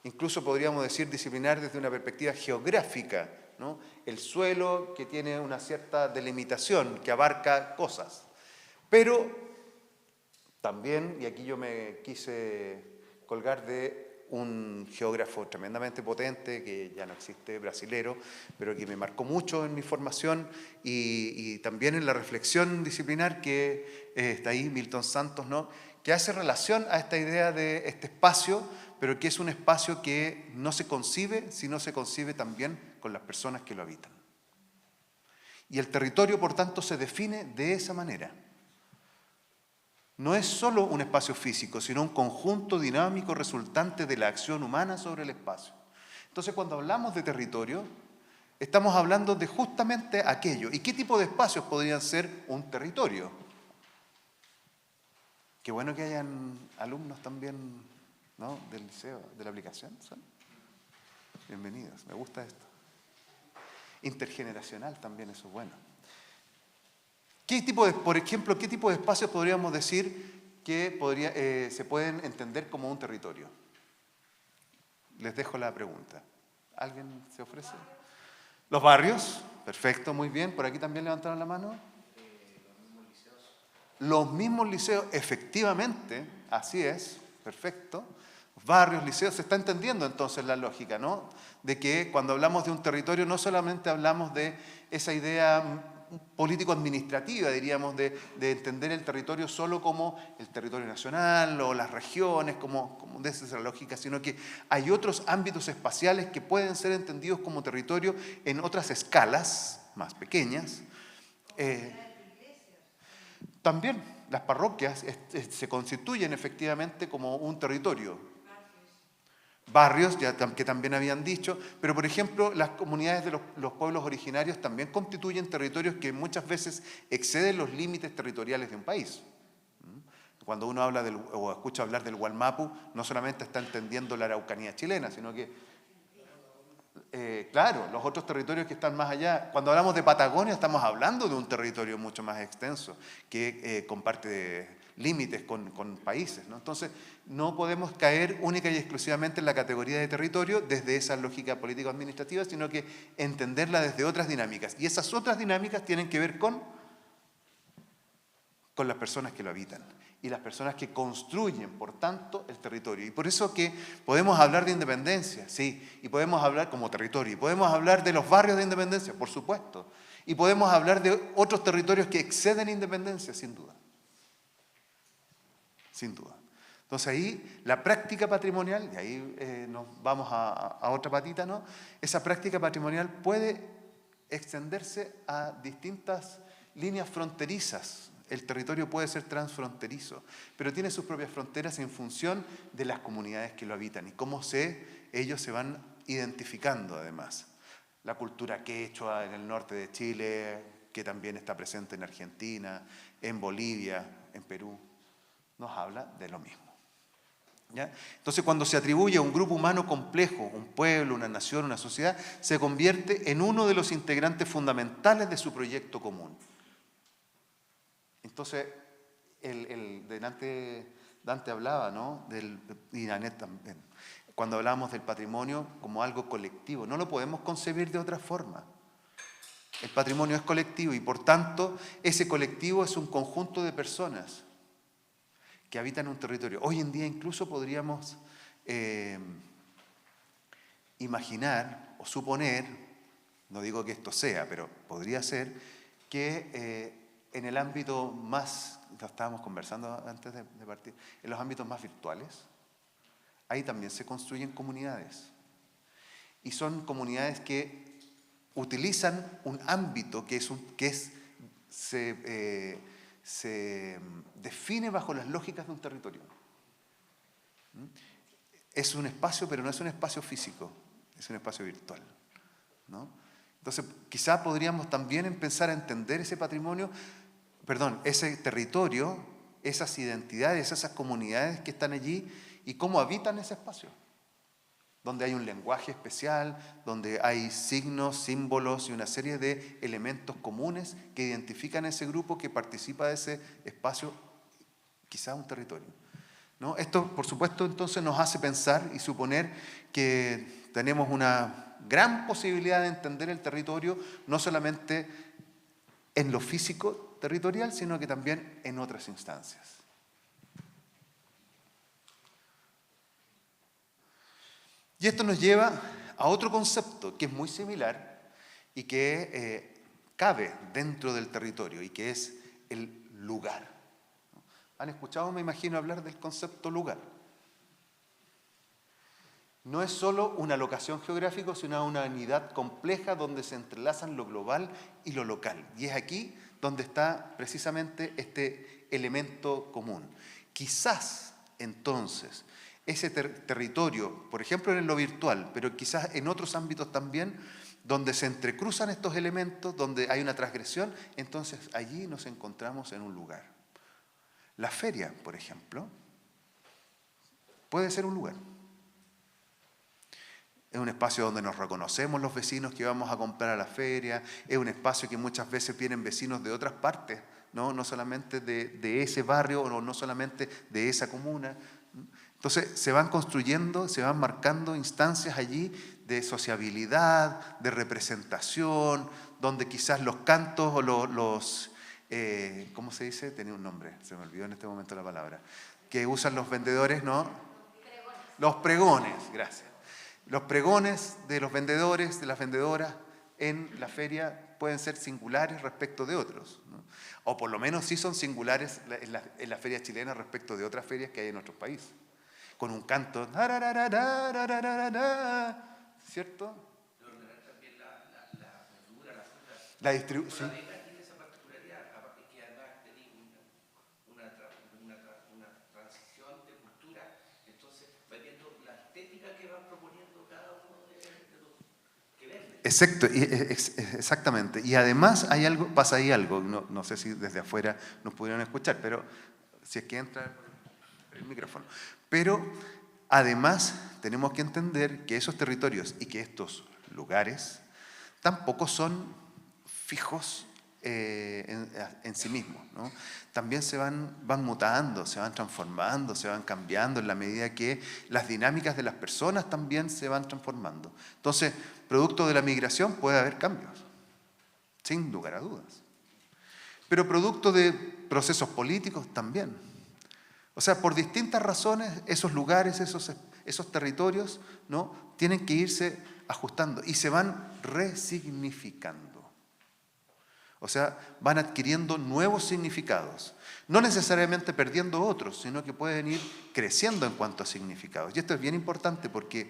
incluso podríamos decir disciplinar desde una perspectiva geográfica, ¿no? El suelo que tiene una cierta delimitación, que abarca cosas. Pero también, y aquí yo me quise colgar de un geógrafo tremendamente potente, que ya no existe, brasilero, pero que me marcó mucho en mi formación y también en la reflexión disciplinar, que está ahí, Milton Santos, ¿no? Que hace relación a esta idea de este espacio, pero que es un espacio que no se concibe si no se concibe también con las personas que lo habitan. Y el territorio, por tanto, se define de esa manera. No es solo un espacio físico, sino un conjunto dinámico resultante de la acción humana sobre el espacio. Entonces, cuando hablamos de territorio, estamos hablando de justamente aquello. ¿Y qué tipo de espacios podrían ser un territorio? Qué bueno que hayan alumnos también, ¿no?, del liceo, de la aplicación. ¿Son? Bienvenidos, me gusta esto. Intergeneracional también, eso es bueno. Por ejemplo, ¿qué tipo de espacios podríamos decir que se pueden entender como un territorio? Les dejo la pregunta. ¿Alguien se ofrece? ¿Los barrios? Perfecto, muy bien. ¿Por aquí también levantaron la mano? Los mismos liceos, efectivamente, así es, perfecto. Barrios, liceos, se está entendiendo entonces la lógica, ¿no? De que cuando hablamos de un territorio no solamente hablamos de esa idea político-administrativa, diríamos, de entender el territorio solo como el territorio nacional o las regiones, como de esa lógica, sino que hay otros ámbitos espaciales que pueden ser entendidos como territorio en otras escalas más pequeñas. También las parroquias se constituyen efectivamente como un territorio. barrios, que también habían dicho, pero por ejemplo las comunidades de los pueblos originarios también constituyen territorios que muchas veces exceden los límites territoriales de un país. Cuando uno habla o escucha hablar del Wallmapu, no solamente está entendiendo la Araucanía chilena, sino que, claro, los otros territorios que están más allá. Cuando hablamos de Patagonia estamos hablando de un territorio mucho más extenso que comparte límites con países, ¿no? Entonces, no podemos caer única y exclusivamente en la categoría de territorio desde esa lógica político-administrativa, sino que entenderla desde otras dinámicas. Y esas otras dinámicas tienen que ver con las personas que lo habitan y las personas que construyen, por tanto, el territorio. Y por eso que podemos hablar de independencia, sí, y podemos hablar como territorio, y podemos hablar de los barrios de independencia, por supuesto, y podemos hablar de otros territorios que exceden independencia, sin duda. Sin duda. Entonces ahí la práctica patrimonial, y ahí nos vamos a otra patita, ¿no? Esa práctica patrimonial puede extenderse a distintas líneas fronterizas. El territorio puede ser transfronterizo, pero tiene sus propias fronteras en función de las comunidades que lo habitan y cómo ellos se van identificando además. La cultura quechua en el norte de Chile, que también está presente en Argentina, en Bolivia, en Perú, nos habla de lo mismo. ¿Ya? Entonces, cuando se atribuye a un grupo humano complejo, un pueblo, una nación, una sociedad, se convierte en uno de los integrantes fundamentales de su proyecto común. Entonces, Dante hablaba, ¿no? Y Nanette también, cuando hablábamos del patrimonio como algo colectivo. No lo podemos concebir de otra forma. El patrimonio es colectivo y, por tanto, ese colectivo es un conjunto de personas que habitan un territorio. Hoy en día incluso podríamos imaginar o suponer, no digo que esto sea, pero podría ser, que en el ámbito más, lo estábamos conversando antes de partir, en los ámbitos más virtuales, ahí también se construyen comunidades. Y son comunidades que utilizan un ámbito se define bajo las lógicas de un territorio. Es un espacio, pero no es un espacio físico, es un espacio virtual, ¿no? Entonces, quizá podríamos también empezar a entender ese patrimonio, ese territorio, esas identidades, esas comunidades que están allí y cómo habitan ese espacio, donde hay un lenguaje especial, donde hay signos, símbolos y una serie de elementos comunes que identifican a ese grupo que participa de ese espacio, quizá un territorio, ¿no? Esto, por supuesto, entonces nos hace pensar y suponer que tenemos una gran posibilidad de entender el territorio, no solamente en lo físico territorial, sino que también en otras instancias. Y esto nos lleva a otro concepto que es muy similar y que cabe dentro del territorio y que es el lugar. ¿Han escuchado, me imagino, hablar del concepto lugar? No es solo una locación geográfica, sino una unidad compleja donde se entrelazan lo global y lo local. Y es aquí donde está precisamente este elemento común. Quizás, entonces, ese territorio, por ejemplo en lo virtual, pero quizás en otros ámbitos también, donde se entrecruzan estos elementos, donde hay una transgresión, entonces allí nos encontramos en un lugar. La feria, por ejemplo, puede ser un lugar. Es un espacio donde nos reconocemos los vecinos que vamos a comprar a la feria, es un espacio que muchas veces vienen vecinos de otras partes, no solamente de ese barrio o no solamente de esa comuna. Entonces se van construyendo, se van marcando instancias allí de sociabilidad, de representación, donde quizás los cantos o los ¿cómo se dice? Tenía un nombre, se me olvidó en este momento la palabra, que usan los vendedores, ¿no? Los pregones, gracias. Los pregones de los vendedores, de las vendedoras en la feria pueden ser singulares respecto de otros, ¿no? O por lo menos sí son singulares en la feria chilena respecto de otras ferias que hay en otros países. Con un canto, ¿cierto? La distribución. Sí. Exacto, exactamente. Y además pasa ahí algo, no sé si desde afuera nos pudieron escuchar, pero si es que entra el micrófono. Pero además tenemos que entender que esos territorios y que estos lugares tampoco son fijos en sí mismos, ¿no? También van mutando, se van transformando, se van cambiando en la medida que las dinámicas de las personas también se van transformando. Entonces, producto de la migración puede haber cambios, sin lugar a dudas. Pero producto de procesos políticos también. O sea, por distintas razones, esos lugares, esos territorios, ¿no?, tienen que irse ajustando y se van resignificando. O sea, van adquiriendo nuevos significados. No necesariamente perdiendo otros, sino que pueden ir creciendo en cuanto a significados. Y esto es bien importante porque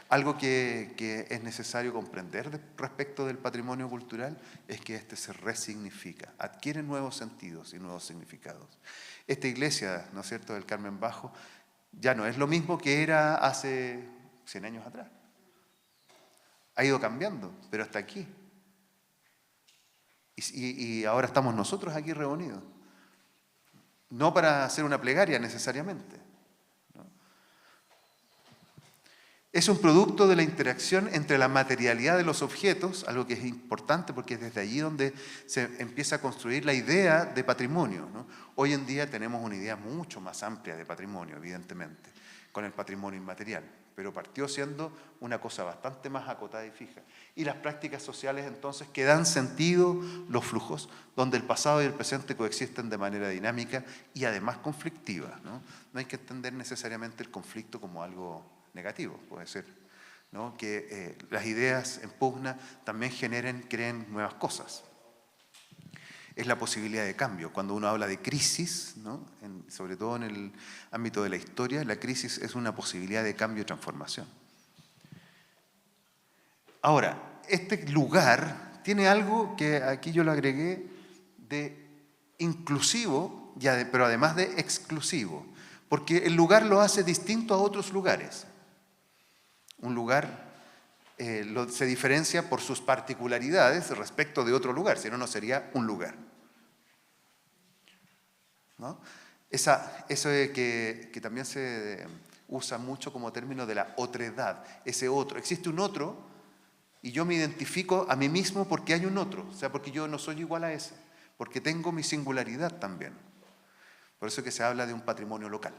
algo que es necesario comprender respecto del patrimonio cultural es que este se resignifica, adquiere nuevos sentidos y nuevos significados. Esta iglesia, ¿no es cierto?, del Carmen Bajo, ya no es lo mismo que era hace 100 años atrás. Ha ido cambiando, pero hasta aquí. Y ahora estamos nosotros aquí reunidos. No para hacer una plegaria necesariamente, ¿no? Es un producto de la interacción entre la materialidad de los objetos, algo que es importante porque es desde allí donde se empieza a construir la idea de patrimonio, ¿no? Hoy en día tenemos una idea mucho más amplia de patrimonio, evidentemente, con el patrimonio inmaterial, pero partió siendo una cosa bastante más acotada y fija. Y las prácticas sociales entonces que dan sentido los flujos, donde el pasado y el presente coexisten de manera dinámica y además conflictiva, ¿no? No hay que entender necesariamente el conflicto como algo negativo, puede ser, ¿no?, que las ideas en pugna también creen nuevas cosas. Es la posibilidad de cambio. Cuando uno habla de crisis, ¿no?, sobre todo en el ámbito de la historia, la crisis es una posibilidad de cambio y transformación. Ahora, este lugar tiene algo que aquí yo lo agregué de inclusivo, pero además de exclusivo, porque el lugar lo hace distinto a otros lugares. Un lugar se diferencia por sus particularidades respecto de otro lugar, si no, no sería un lugar, ¿no? Eso que también se usa mucho como término de la otredad, ese otro. Existe un otro y yo me identifico a mí mismo porque hay un otro, o sea, porque yo no soy igual a ese, porque tengo mi singularidad también. Por eso que se habla de un patrimonio local.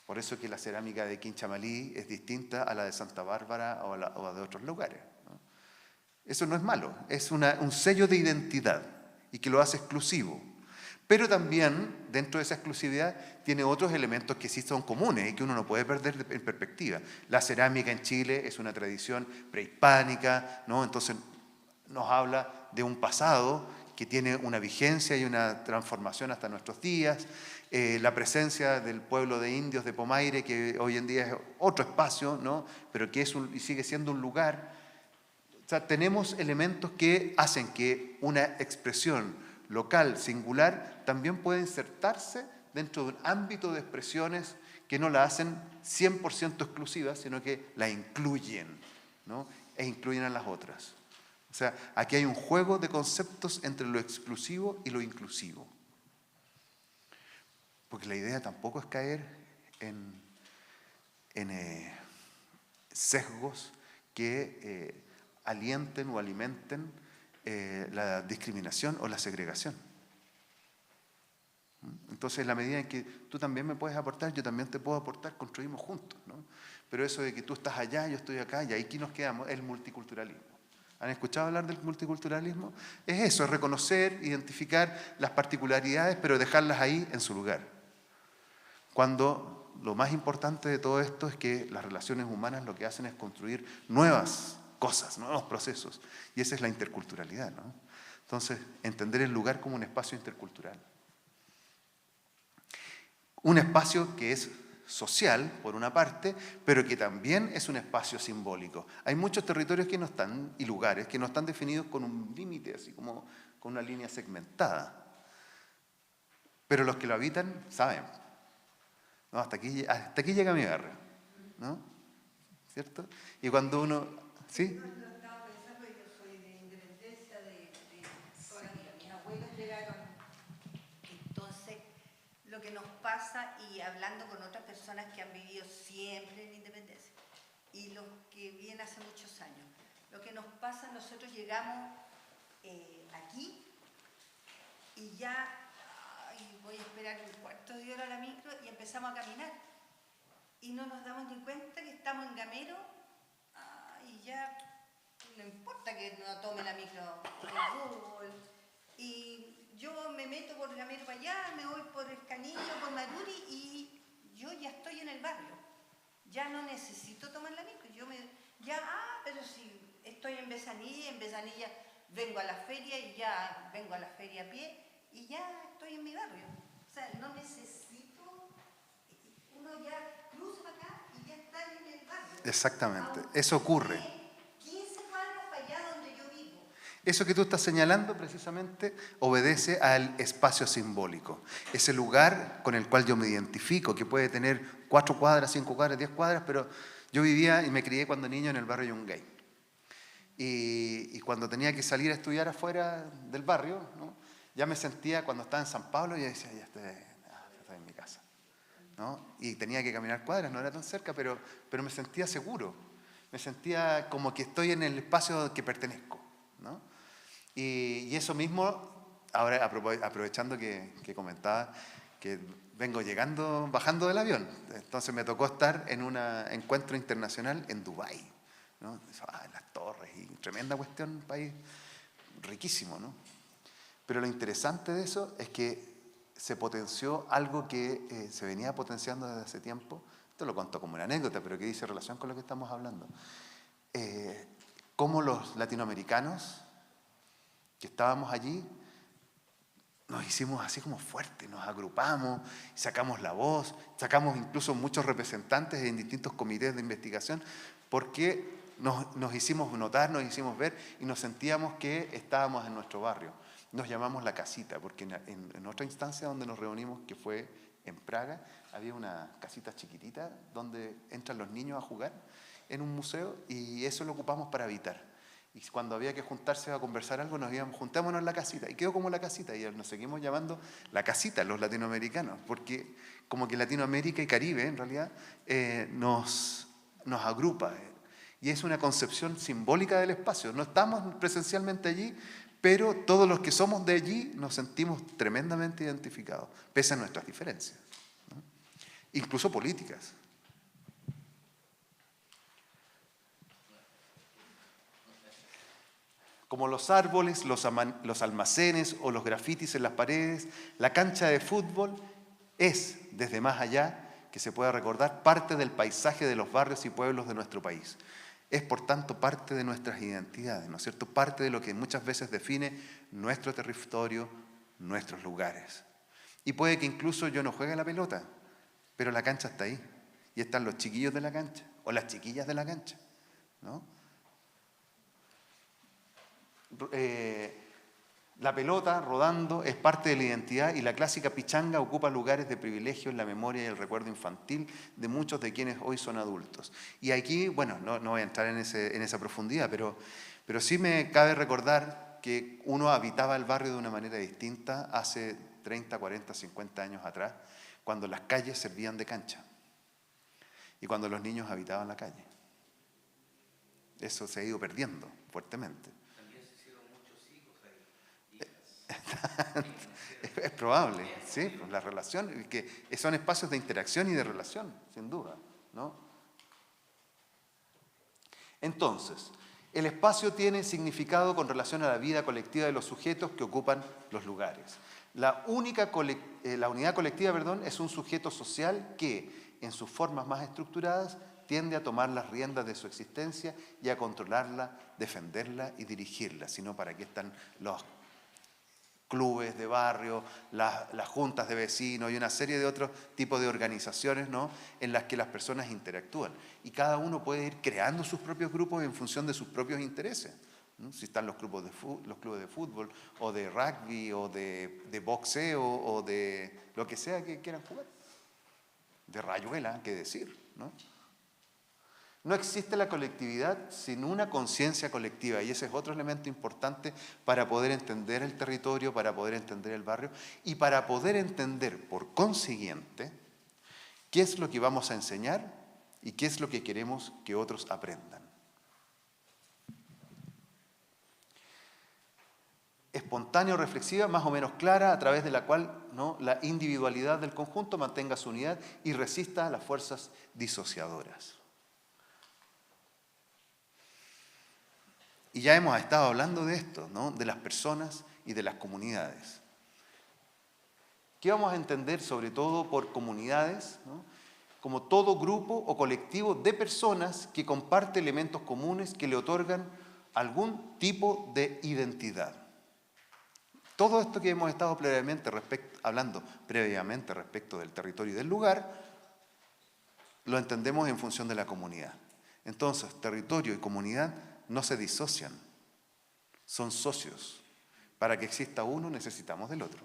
Por eso que la cerámica de Quinchamalí es distinta a la de Santa Bárbara o a de otros lugares, ¿no? Eso no es malo, es un sello de identidad y que lo hace exclusivo. Pero también, dentro de esa exclusividad, tiene otros elementos que sí son comunes y que uno no puede perder en perspectiva. La cerámica en Chile es una tradición prehispánica, ¿no? Entonces nos habla de un pasado que tiene una vigencia y una transformación hasta nuestros días. La presencia del pueblo de indios de Pomaire, que hoy en día es otro espacio, ¿no?, pero que y sigue siendo un lugar. O sea, tenemos elementos que hacen que una expresión local, singular, también puede insertarse dentro de un ámbito de expresiones que no la hacen 100% exclusivas, sino que la incluyen, ¿no?, e incluyen a las otras. O sea, aquí hay un juego de conceptos entre lo exclusivo y lo inclusivo. Porque la idea tampoco es caer en sesgos que alienten o alimenten la discriminación o la segregación. Entonces, en la medida en que tú también me puedes aportar, yo también te puedo aportar, construimos juntos, ¿no? Pero eso de que tú estás allá, yo estoy acá, y aquí nos quedamos, es el multiculturalismo. ¿Han escuchado hablar del multiculturalismo? Es eso, es reconocer, identificar las particularidades, pero dejarlas ahí en su lugar. Cuando lo más importante de todo esto es que las relaciones humanas lo que hacen es construir nuevas cosas, nuevos procesos. Y esa es la interculturalidad, ¿no? Entonces, entender el lugar como un espacio intercultural. Un espacio que es social, por una parte, pero que también es un espacio simbólico. Hay muchos territorios que no están, y lugares que no están definidos con un límite, así como con una línea segmentada. Pero los que lo habitan saben. No, hasta aquí llega mi barrio, ¿no? ¿Cierto? Y cuando uno ¿Sí? Yo lo estaba pensando, yo soy de Independencia de toda la vida. Mis abuelos llegaron. Entonces, lo que nos pasa, y hablando con otras personas que han vivido siempre en Independencia, y los que vienen hace muchos años, lo que nos pasa, nosotros llegamos aquí y ya, voy a esperar un cuarto de hora a la micro y empezamos a caminar. Y no nos damos ni cuenta que estamos en Gamero y ya no importa que no tome la micro el fútbol. Y yo me meto por Gamero para allá, me voy por Escanillo, por Maruri y yo ya estoy en el barrio. Ya no necesito tomar la micro. Pero si estoy en Besanilla vengo a la feria y ya vengo a la feria a pie y ya estoy en mi barrio. O sea, no necesito, uno ya cruza para acá y ya está en el barrio. Exactamente, eso ocurre. 15 cuadras para allá donde yo vivo. Eso que tú estás señalando precisamente obedece al espacio simbólico, ese lugar con el cual yo me identifico, que puede tener 4 cuadras, 5 cuadras, 10 cuadras, pero yo vivía y me crié cuando niño en el barrio Yungay. Y cuando tenía que salir a estudiar afuera del barrio, ¿no? Ya me sentía, cuando estaba en San Pablo, ya decía, ya estoy en mi casa, ¿no? Y tenía que caminar cuadras, no era tan cerca, pero me sentía seguro, me sentía como que estoy en el espacio que pertenezco, ¿no? Y eso mismo, ahora aprovechando que comentaba que vengo bajando del avión, entonces me tocó estar en un encuentro internacional en Dubái, ¿no? En las torres, y tremenda cuestión, un país riquísimo, ¿no? Pero lo interesante de eso es que se potenció algo que se venía potenciando desde hace tiempo. Esto lo cuento como una anécdota, pero que dice relación con lo que estamos hablando. Cómo los latinoamericanos que estábamos allí nos hicimos así como fuertes, nos agrupamos, sacamos la voz, sacamos incluso muchos representantes en distintos comités de investigación, porque nos hicimos notar, nos hicimos ver y nos sentíamos que estábamos en nuestro barrio. Nos llamamos La Casita, porque en otra instancia donde nos reunimos, que fue en Praga, había una casita chiquitita donde entran los niños a jugar en un museo, y eso lo ocupamos para habitar. Y cuando había que juntarse a conversar algo, nos íbamos, juntémonos en La Casita, y quedó como La Casita, y nos seguimos llamando La Casita, los latinoamericanos, porque como que Latinoamérica y Caribe, en realidad, nos agrupa, y es una concepción simbólica del espacio. No estamos presencialmente allí, pero todos los que somos de allí nos sentimos tremendamente identificados, pese a nuestras diferencias, ¿no? Incluso políticas. Como los árboles, los almacenes o los grafitis en las paredes, la cancha de fútbol es, desde más allá que se pueda recordar, parte del paisaje de los barrios y pueblos de nuestro país. Es, por tanto, parte de nuestras identidades, ¿no es cierto? Parte de lo que muchas veces define nuestro territorio, nuestros lugares. Y puede que incluso yo no juegue a la pelota, pero la cancha está ahí. Y están los chiquillos de la cancha, o las chiquillas de la cancha, ¿no? La pelota rodando es parte de la identidad, y la clásica pichanga ocupa lugares de privilegio en la memoria y el recuerdo infantil de muchos de quienes hoy son adultos. Y aquí, bueno, no voy a entrar en esa profundidad, pero sí me cabe recordar que uno habitaba el barrio de una manera distinta hace 30, 40, 50 años atrás, cuando las calles servían de cancha y cuando los niños habitaban la calle. Eso se ha ido perdiendo fuertemente. Es probable, sí, la relación, que son espacios de interacción y de relación, sin duda, ¿no? Entonces, el espacio tiene significado con relación a la vida colectiva de los sujetos que ocupan los lugares. La unidad colectiva, es un sujeto social que, en sus formas más estructuradas, tiende a tomar las riendas de su existencia y a controlarla, defenderla y dirigirla. Sino para qué están los clubes de barrio, las juntas de vecinos y una serie de otros tipos de organizaciones, ¿no?, en las que las personas interactúan. Y cada uno puede ir creando sus propios grupos en función de sus propios intereses, ¿no? Si están los clubes de fútbol, o de rugby, o de boxeo, o de lo que sea que quieran jugar. De rayuela, qué decir, ¿no? No existe la colectividad sin una conciencia colectiva, y ese es otro elemento importante para poder entender el territorio, para poder entender el barrio y para poder entender, por consiguiente, qué es lo que vamos a enseñar y qué es lo que queremos que otros aprendan. Espontánea o reflexiva, más o menos clara, a través de la cual, ¿no?, la individualidad del conjunto mantenga su unidad y resista a las fuerzas disociadoras. Y ya hemos estado hablando de esto, ¿no?, de las personas y de las comunidades. ¿Qué vamos a entender sobre todo por comunidades? ¿No? Como todo grupo o colectivo de personas que comparte elementos comunes que le otorgan algún tipo de identidad. Todo esto que hemos estado hablando previamente respecto del territorio y del lugar, lo entendemos en función de la comunidad. Entonces, territorio y comunidad no se disocian, son socios. Para que exista uno necesitamos del otro.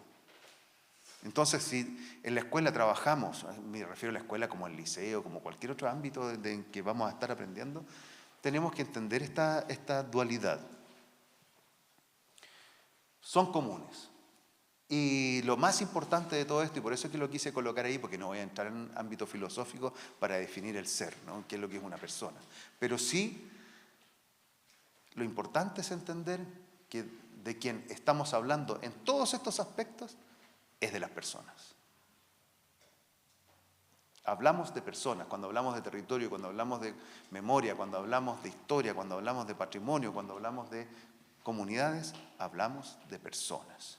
Entonces, si en la escuela trabajamos, me refiero a la escuela como el liceo, como cualquier otro ámbito en que vamos a estar aprendiendo, tenemos que entender esta dualidad. Son comunes. Y lo más importante de todo esto, y por eso es que lo quise colocar ahí, porque no voy a entrar en un ámbito filosófico para definir el ser, ¿no?, qué es lo que es una persona. Pero sí, lo importante es entender que de quien estamos hablando en todos estos aspectos es de las personas. Hablamos de personas, cuando hablamos de territorio, cuando hablamos de memoria, cuando hablamos de historia, cuando hablamos de patrimonio, cuando hablamos de comunidades, hablamos de personas.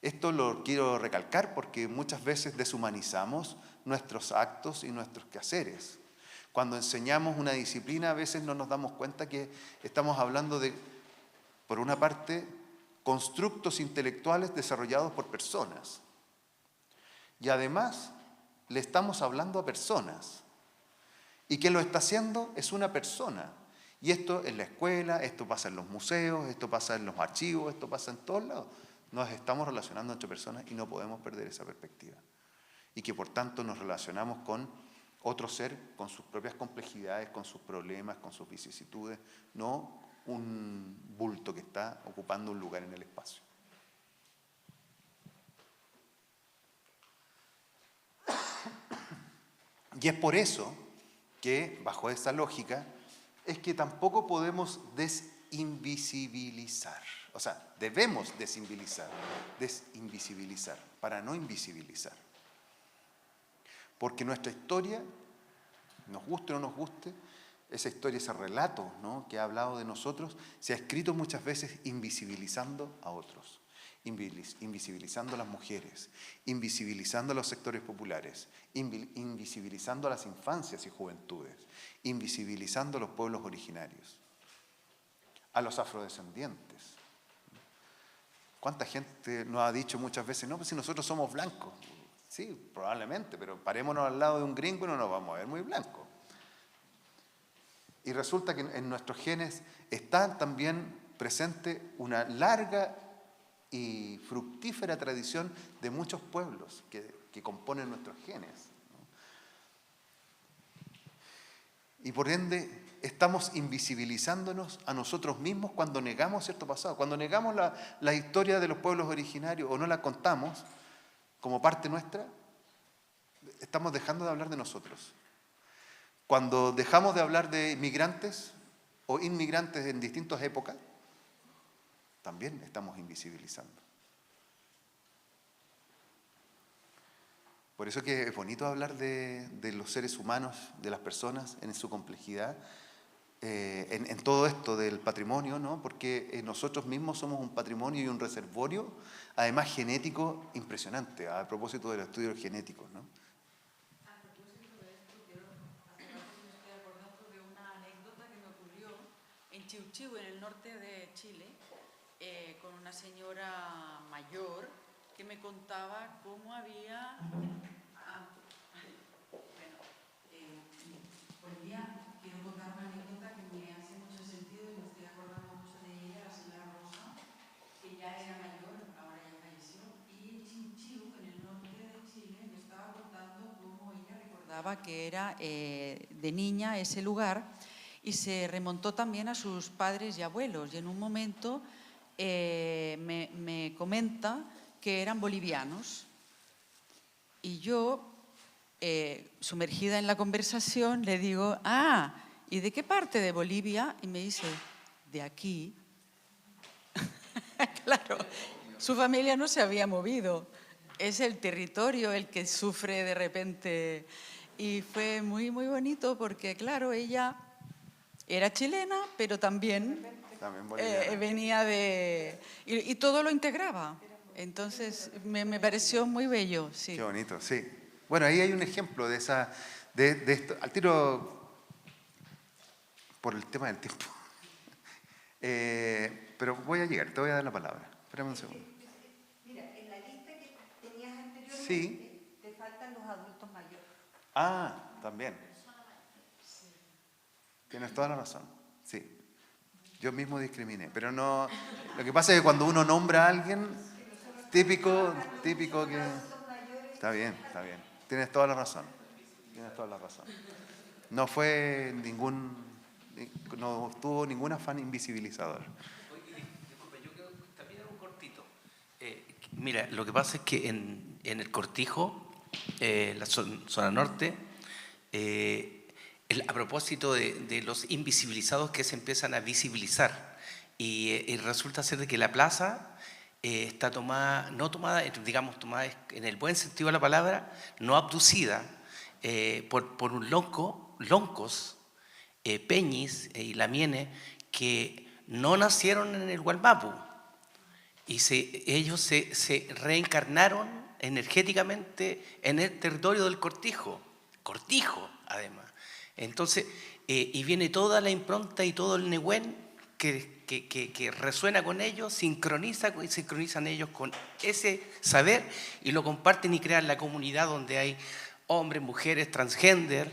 Esto lo quiero recalcar porque muchas veces deshumanizamos nuestros actos y nuestros quehaceres. Cuando enseñamos una disciplina, a veces no nos damos cuenta que estamos hablando de, por una parte, constructos intelectuales desarrollados por personas. Y además, le estamos hablando a personas. Y quien lo está haciendo es una persona. Y esto en la escuela, esto pasa en los museos, esto pasa en los archivos, esto pasa en todos lados. Nos estamos relacionando entre personas y no podemos perder esa perspectiva. Y que por tanto nos relacionamos con otro ser, con sus propias complejidades, con sus problemas, con sus vicisitudes, no un bulto que está ocupando un lugar en el espacio. Y es por eso que, bajo esa lógica, es que tampoco podemos desinvisibilizar. O sea, debemos desinvisibilizar, para no invisibilizar. Porque nuestra historia, nos guste o no nos guste, esa historia, ese relato, ¿no?, que ha hablado de nosotros, se ha escrito muchas veces invisibilizando a otros, invisibilizando a las mujeres, invisibilizando a los sectores populares, invisibilizando a las infancias y juventudes, invisibilizando a los pueblos originarios, a los afrodescendientes. ¿Cuánta gente nos ha dicho muchas veces, no, pues si nosotros somos blancos? Sí, probablemente, pero parémonos al lado de un gringo y no nos vamos a ver muy blancos. Y resulta que en nuestros genes está también presente una larga y fructífera tradición de muchos pueblos que componen nuestros genes, ¿no? Y por ende estamos invisibilizándonos a nosotros mismos cuando negamos cierto pasado. Cuando negamos la historia de los pueblos originarios o no la contamos como parte nuestra, estamos dejando de hablar de nosotros. Cuando dejamos de hablar de migrantes o inmigrantes en distintas épocas, también estamos invisibilizando. Por eso que es bonito hablar de los seres humanos, de las personas en su complejidad, en todo esto del patrimonio, ¿no? Porque nosotros mismos somos un patrimonio y un reservorio, además genético, impresionante, a propósito de los estudios genéticos, ¿no? A propósito de esto, hace rato me estoy acordando de una anécdota que me ocurrió en Chiuchiu, en el norte de Chile, con una señora mayor que me contaba cómo había... Buen día, quiero contar una anécdota que me hace mucho sentido y me estoy acordando mucho de ella, la señora Rosa, que ya era mayor, ahora ya falleció, y en Chiuchiu, en el norte de Chile, me estaba contando cómo ella recordaba Que era de niña ese lugar y se remontó también a sus padres y abuelos. Y en un momento me comenta que eran bolivianos. Y yo, sumergida en la conversación, le digo, ah, ¿y de qué parte de Bolivia? Y me dice, de aquí. Claro, su familia no se había movido. Es el territorio el que sufre de repente. Y fue muy, muy bonito porque, claro, ella era chilena, pero también venía de... Y todo lo integraba. Entonces, me pareció muy bello, sí. Qué bonito, sí. Bueno, ahí hay un ejemplo de esa... de esto, al tiro, por el tema del tiempo. Pero voy a llegar, te voy a dar la palabra. Espérame un segundo. Mira, en la lista que tenías anteriormente, Sí. te faltan los adultos mayores. Ah, también. Tienes toda la razón, sí. Yo mismo discriminé, pero no... Lo que pasa es que cuando uno nombra a alguien, típico que... Está bien. Tienes toda la razón. No fue no tuvo ningún afán invisibilizador. Disculpe, yo creo que también era un cortito. Mira, lo que pasa es que en el Cortijo, la zona norte, a propósito de los invisibilizados que se empiezan a visibilizar, y resulta ser de que la plaza está tomada, no tomada, digamos, tomada en el buen sentido de la palabra, no abducida por un loncos, Peñis y Lamienes, que no nacieron en el Gualmapu, y ellos se reencarnaron energéticamente en el territorio del Cortijo además. Entonces, y viene toda la impronta y todo el Nehuen que resuena con ellos, sincronizan ellos con ese saber y lo comparten y crean la comunidad donde hay hombres, mujeres, transgénero,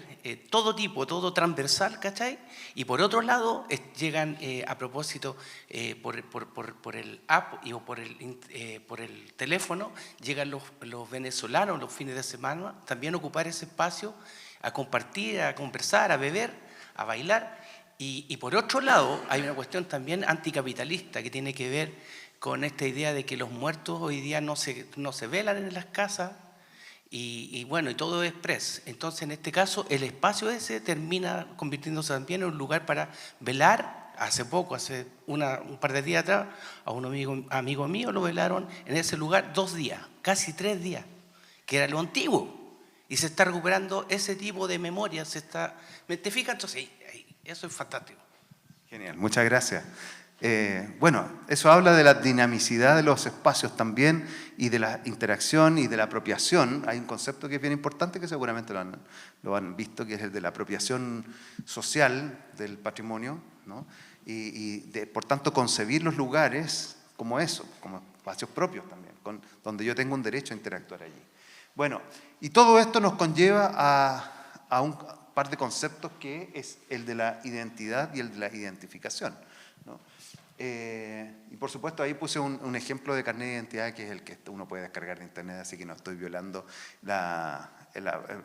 todo tipo, todo transversal, ¿cachai? Y por otro lado, llegan a propósito por el app o por el teléfono, llegan los venezolanos los fines de semana también a ocupar ese espacio, a compartir, a conversar, a beber, a bailar. Y por otro lado, hay una cuestión también anticapitalista que tiene que ver con esta idea de que los muertos hoy día no se velan en las casas, y bueno, y todo es express. Entonces, en este caso, el espacio ese termina convirtiéndose también en un lugar para velar. Hace un par de días atrás, a un amigo mío lo velaron en ese lugar 2 días, casi 3 días, que era lo antiguo. Y se está recuperando ese tipo de memoria. ¿Te fijas? Entonces, eso es fantástico. Genial, muchas gracias. Bueno, eso habla de la dinamicidad de los espacios también y de la interacción y de la apropiación. Hay un concepto que es bien importante que seguramente lo han visto, que es el de la apropiación social del patrimonio, ¿no? Por tanto, concebir los lugares como eso, como espacios propios también, donde yo tengo un derecho a interactuar allí. Bueno, y todo esto nos conlleva a un par de conceptos que es el de la identidad y el de la identificación, ¿no? Y por supuesto ahí puse un ejemplo de carnet de identidad que es el que uno puede descargar de internet, así que no estoy violando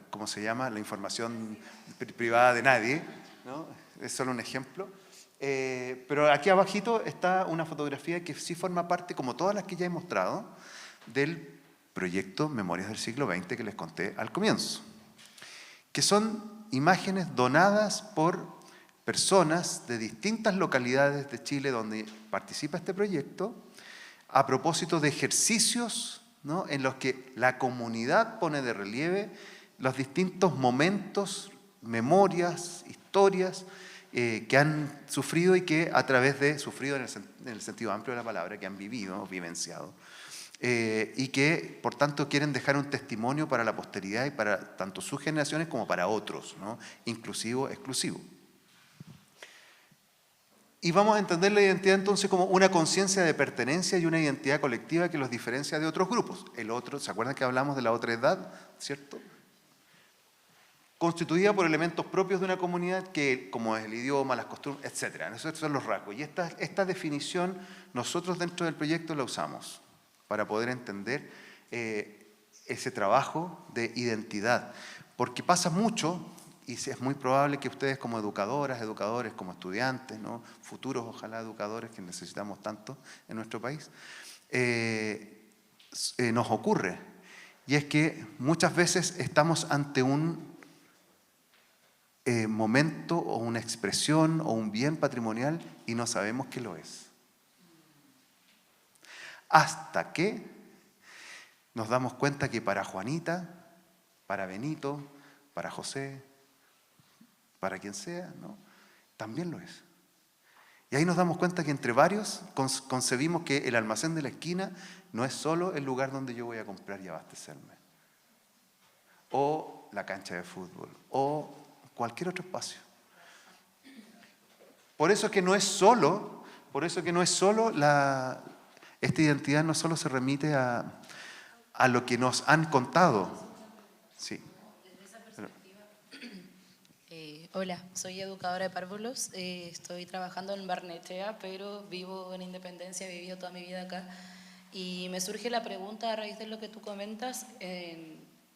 ¿cómo se llama? La información privada de nadie, ¿no? Es solo un ejemplo. Pero aquí abajito está una fotografía que sí forma parte, como todas las que ya he mostrado, del proyecto Memorias del Siglo XX que les conté al comienzo, que son imágenes donadas por personas de distintas localidades de Chile donde participa este proyecto, a propósito de ejercicios, ¿no?, en los que la comunidad pone de relieve los distintos momentos, memorias, historias que han sufrido y que a través de, sufrido en el sentido amplio de la palabra, que han vivido, vivenciado, y que por tanto quieren dejar un testimonio para la posteridad y para tanto sus generaciones como para otros, ¿no?, inclusivo, exclusivo. Y vamos a entender la identidad entonces como una conciencia de pertenencia y una identidad colectiva que los diferencia de otros grupos. El otro, ¿se acuerdan que hablamos de la otra edad? ¿Cierto? Constituida por elementos propios de una comunidad que, como es el idioma, las costumbres, etc. Esos son los rasgos. Y esta definición nosotros dentro del proyecto la usamos para poder entender ese trabajo de identidad. Porque pasa mucho, y es muy probable que ustedes como educadoras, educadores, como estudiantes, ¿no? Futuros ojalá educadores que necesitamos tanto en nuestro país, nos ocurre. Y es que muchas veces estamos ante un momento o una expresión o un bien patrimonial y no sabemos qué lo es. Hasta que nos damos cuenta que para Juanita, para Benito, para José, para quien sea, ¿no? También lo es. Y ahí nos damos cuenta que entre varios concebimos que el almacén de la esquina no es solo el lugar donde yo voy a comprar y abastecerme, o la cancha de fútbol, o cualquier otro espacio. Por eso que no es solo, esta identidad no solo se remite a lo que nos han contado. Sí. Hola, soy educadora de párvulos, estoy trabajando en Barnechea, pero vivo en Independencia, he vivido toda mi vida acá. Y me surge la pregunta a raíz de lo que tú comentas,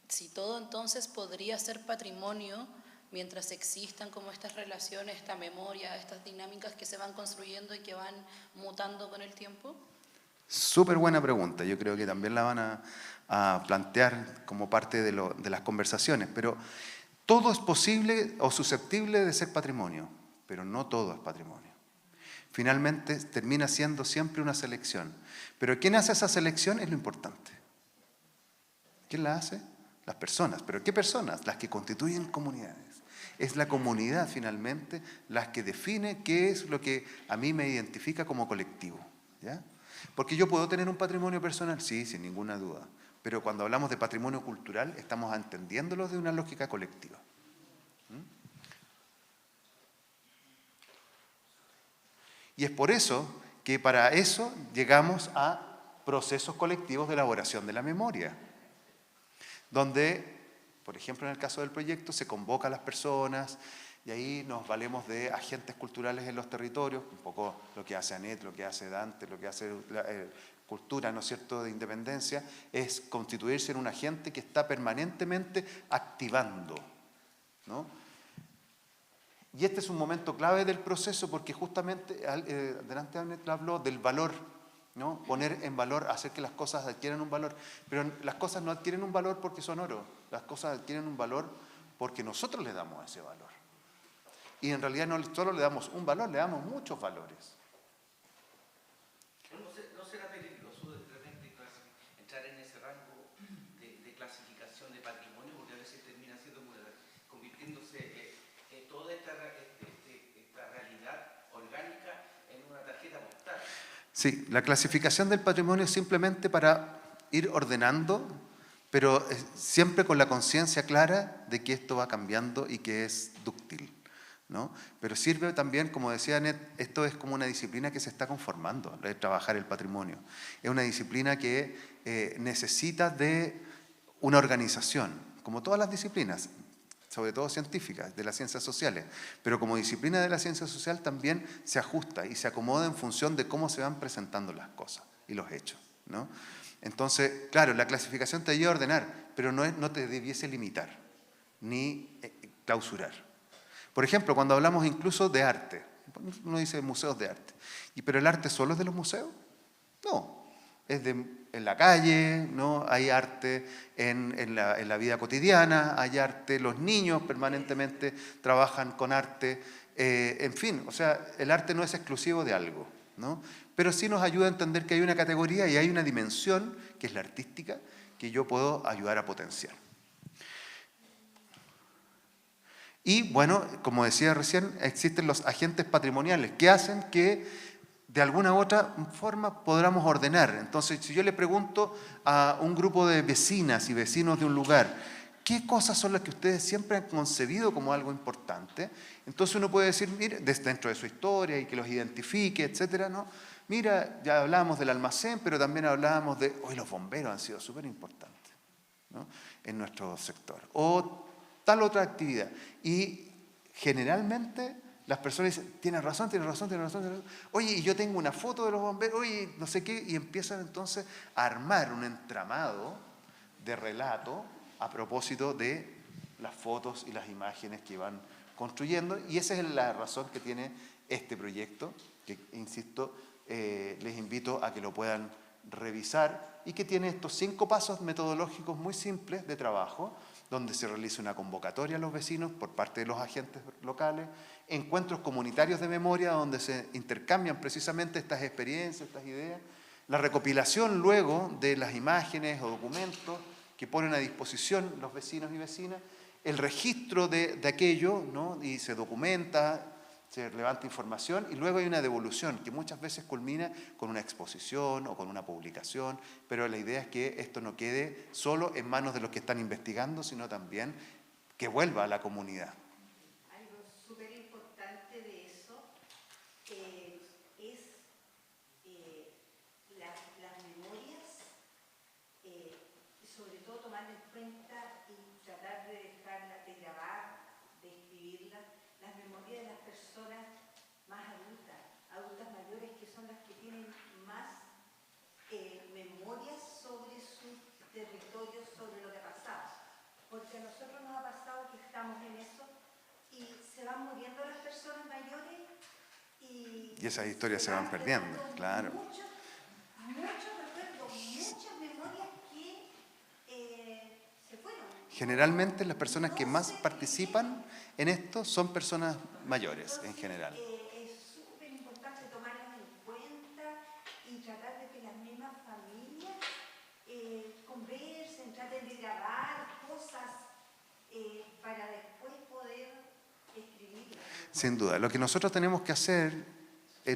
si todo entonces podría ser patrimonio mientras existan como estas relaciones, esta memoria, estas dinámicas que se van construyendo y que van mutando con el tiempo. Súper buena pregunta, yo creo que también la van a plantear como parte de las conversaciones, pero todo es posible o susceptible de ser patrimonio, pero no todo es patrimonio. Finalmente termina siendo siempre una selección. Pero ¿quién hace esa selección? Es lo importante. ¿Quién la hace? Las personas. ¿Pero qué personas? Las que constituyen comunidades. Es la comunidad finalmente la que define qué es lo que a mí me identifica como colectivo, ¿ya? Porque yo puedo tener un patrimonio personal, sí, sin ninguna duda. Pero cuando hablamos de patrimonio cultural, estamos entendiéndolo de una lógica colectiva. Y es por eso que para eso llegamos a procesos colectivos de elaboración de la memoria, donde, por ejemplo, en el caso del proyecto, se convoca a las personas y ahí nos valemos de agentes culturales en los territorios, un poco lo que hace Anet, lo que hace Dante, lo que hace Cultura, ¿no es cierto?, de Independencia, es constituirse en un agente que está permanentemente activando, ¿no? Y este es un momento clave del proceso porque justamente, delante Anet habló del valor, ¿no? Poner en valor, hacer que las cosas adquieran un valor. Pero las cosas no adquieren un valor porque son oro, las cosas adquieren un valor porque nosotros le damos ese valor. Y en realidad no solo le damos un valor, le damos muchos valores. ¿No será peligroso de repente entrar en ese rango de clasificación de patrimonio? Porque a veces termina siendo convirtiéndose toda esta realidad orgánica en una tarjeta postal. Sí, la clasificación del patrimonio es simplemente para ir ordenando, pero siempre con la conciencia clara de que esto va cambiando y que es dúctil, ¿no? Pero sirve también, como decía Anet, esto es como una disciplina que se está conformando, de trabajar el patrimonio. Es una disciplina que necesita de una organización, como todas las disciplinas, sobre todo científicas, de las ciencias sociales, pero como disciplina de la ciencia social también se ajusta y se acomoda en función de cómo se van presentando las cosas y los hechos, ¿no? Entonces, claro, la clasificación te ayuda a ordenar, pero no te debiese limitar, ni clausurar. Por ejemplo, cuando hablamos incluso de arte, uno dice museos de arte, ¿pero el arte solo es de los museos? No, es en la calle, ¿no? Hay arte en la vida cotidiana, hay arte, los niños permanentemente trabajan con arte, en fin, o sea, el arte no es exclusivo de algo, ¿no? Pero sí nos ayuda a entender que hay una categoría y hay una dimensión, que es la artística, que yo puedo ayudar a potenciar. Y bueno, como decía recién, existen los agentes patrimoniales que hacen que de alguna u otra forma podamos ordenar. Entonces, si yo le pregunto a un grupo de vecinas y vecinos de un lugar, ¿qué cosas son las que ustedes siempre han concebido como algo importante? Entonces uno puede decir, mire, dentro de su historia y que los identifique, etcétera, ¿no? Mira, ya hablábamos del almacén, pero también hablábamos de, hoy los bomberos han sido súper importantes, ¿no?, en nuestro sector. O tal otra actividad. Y generalmente las personas dicen, tienes razón. Oye, y yo tengo una foto de los bomberos, oye, no sé qué, y empiezan entonces a armar un entramado de relato a propósito de las fotos y las imágenes que van construyendo, y esa es la razón que tiene este proyecto, que, insisto, les invito a que lo puedan revisar, y que tiene estos 5 pasos metodológicos muy simples de trabajo, donde se realiza una convocatoria a los vecinos por parte de los agentes locales, encuentros comunitarios de memoria donde se intercambian precisamente estas experiencias, estas ideas, la recopilación luego de las imágenes o documentos que ponen a disposición los vecinos y vecinas, el registro de aquello, ¿no? Y se documenta, se levanta información, y luego hay una devolución que muchas veces culmina con una exposición o con una publicación, pero la idea es que esto no quede solo en manos de los que están investigando, sino también que vuelva a la comunidad. Algo súper importante de eso es las memorias, y sobre todo tomar en cuenta y tratar de dejarlas, de grabar, de escribirlas, las memorias de las personas más adultas mayores, que son las que tienen más memorias sobre su territorio, sobre lo que ha pasado. Porque a nosotros nos ha pasado que estamos en eso y se van muriendo las personas mayores y esas historias se van perdiendo, claro. Muchos recuerdos, muchas memorias que se fueron. Generalmente las personas que más participan en esto son personas mayores en general. Es súper importante tomarlas en cuenta y tratar de que las mismas familias conversen, traten de grabar cosas para después poder escribirlas. Sin duda. Lo que nosotros tenemos que hacer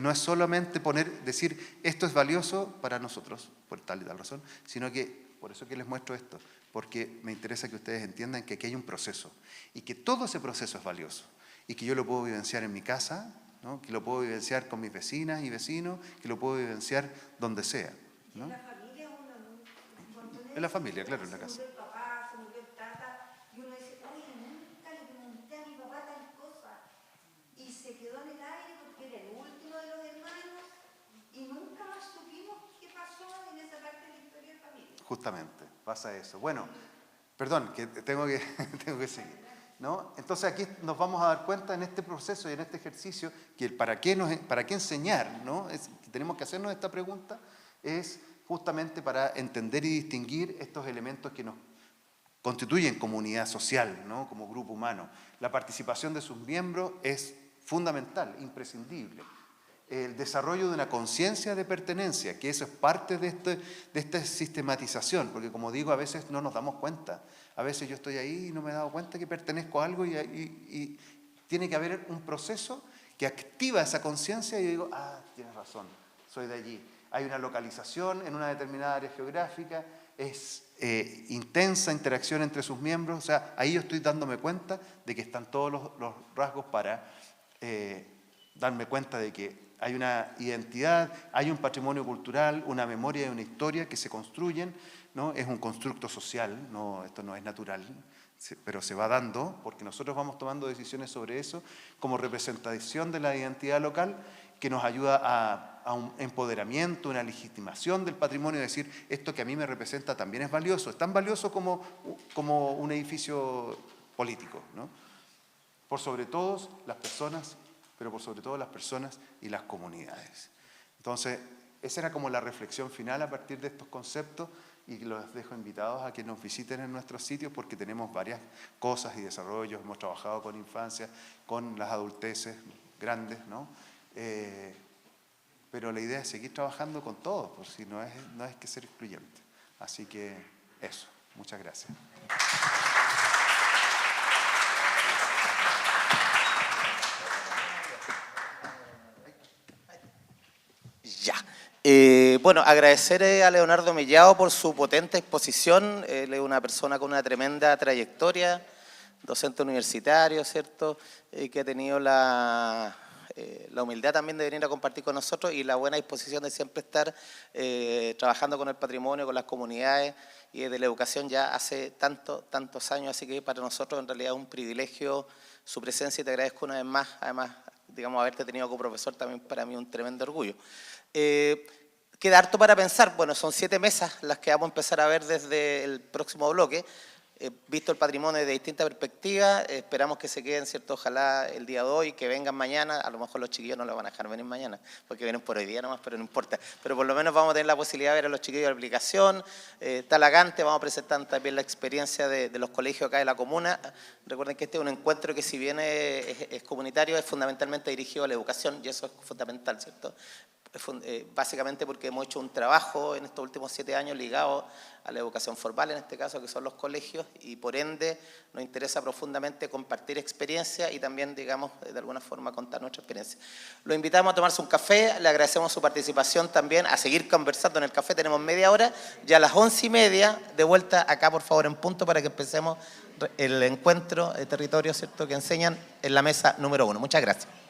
no es solamente decir esto es valioso para nosotros, por tal y tal razón, sino que, por eso que les muestro esto, porque me interesa que ustedes entiendan que aquí hay un proceso y que todo ese proceso es valioso y que yo lo puedo vivenciar en mi casa, ¿no? Que lo puedo vivenciar con mis vecinas y vecinos, que lo puedo vivenciar donde sea, ¿no? En la familia En la familia, claro, en la casa. Se murió el papá, se murió el tata, y uno dice, oye, nunca le pregunté a mi papá tal cosa. Y se quedó en el aire porque era el último de los hermanos y nunca más supimos qué pasó en esa parte de la historia de familia. Justamente, pasa eso. Bueno, perdón, que tengo que seguir, ¿no? Entonces aquí nos vamos a dar cuenta en este proceso y en este ejercicio que para qué enseñar, ¿no? Tenemos que hacernos esta pregunta, es justamente para entender y distinguir estos elementos que nos constituyen comunidad social, ¿no? Como grupo humano. La participación de sus miembros es fundamental, imprescindible. El desarrollo de una conciencia de pertenencia, que eso es parte de esta sistematización, porque como digo, a veces no nos damos cuenta. A veces yo estoy ahí y no me he dado cuenta que pertenezco a algo y tiene que haber un proceso que activa esa conciencia y yo digo, tienes razón, soy de allí. Hay una localización en una determinada área geográfica, es intensa interacción entre sus miembros, o sea, ahí yo estoy dándome cuenta de que están todos los rasgos para darme cuenta de que hay una identidad, hay un patrimonio cultural, una memoria y una historia que se construyen, ¿no? Es un constructo social, no, esto no es natural, pero se va dando porque nosotros vamos tomando decisiones sobre eso como representación de la identidad local que nos ayuda a un empoderamiento, una legitimación del patrimonio, decir, esto que a mí me representa también es valioso, es tan valioso como un edificio político, ¿no? Por sobre todo las personas, pero por sobre todo las personas y las comunidades. Entonces, esa era como la reflexión final a partir de estos conceptos y los dejo invitados a que nos visiten en nuestros sitios porque tenemos varias cosas y desarrollos, hemos trabajado con infancia, con las adulteces grandes, ¿no? Pero la idea es seguir trabajando con todos, por si no es que ser excluyente. Así que eso, muchas gracias. Ya. Bueno, agradecer a Leonardo Mellado por su potente exposición. Él es una persona con una tremenda trayectoria, docente universitario, ¿cierto? Que ha tenido la humildad también de venir a compartir con nosotros y la buena disposición de siempre estar trabajando con el patrimonio, con las comunidades y de la educación ya hace tantos años. Así que para nosotros en realidad es un privilegio su presencia y te agradezco una vez más. Además, digamos, haberte tenido como profesor también para mí un tremendo orgullo. Queda harto para pensar. Bueno, son 7 mesas las que vamos a empezar a ver desde el próximo bloque, visto el patrimonio desde distintas perspectivas, esperamos que se queden, ¿cierto? Ojalá el día de hoy, que vengan mañana, a lo mejor los chiquillos no los van a dejar venir mañana, porque vienen por hoy día nomás, pero no importa. Pero por lo menos vamos a tener la posibilidad de ver a los chiquillos de la aplicación, Talagante, vamos a presentar también la experiencia de los colegios acá de la comuna. Recuerden que este es un encuentro que si bien es comunitario, es fundamentalmente dirigido a la educación, y eso es fundamental, ¿cierto? Básicamente porque hemos hecho un trabajo en estos últimos 7 años ligado a la educación formal, en este caso que son los colegios, y por ende nos interesa profundamente compartir experiencias y también, digamos, de alguna forma contar nuestra experiencia. Lo invitamos a tomarse un café, le agradecemos su participación también, a seguir conversando en el café, tenemos media hora, ya a las 11:30, de vuelta acá por favor en punto para que empecemos el encuentro de territorio, ¿cierto?, que enseñan en la mesa número 1. Muchas gracias.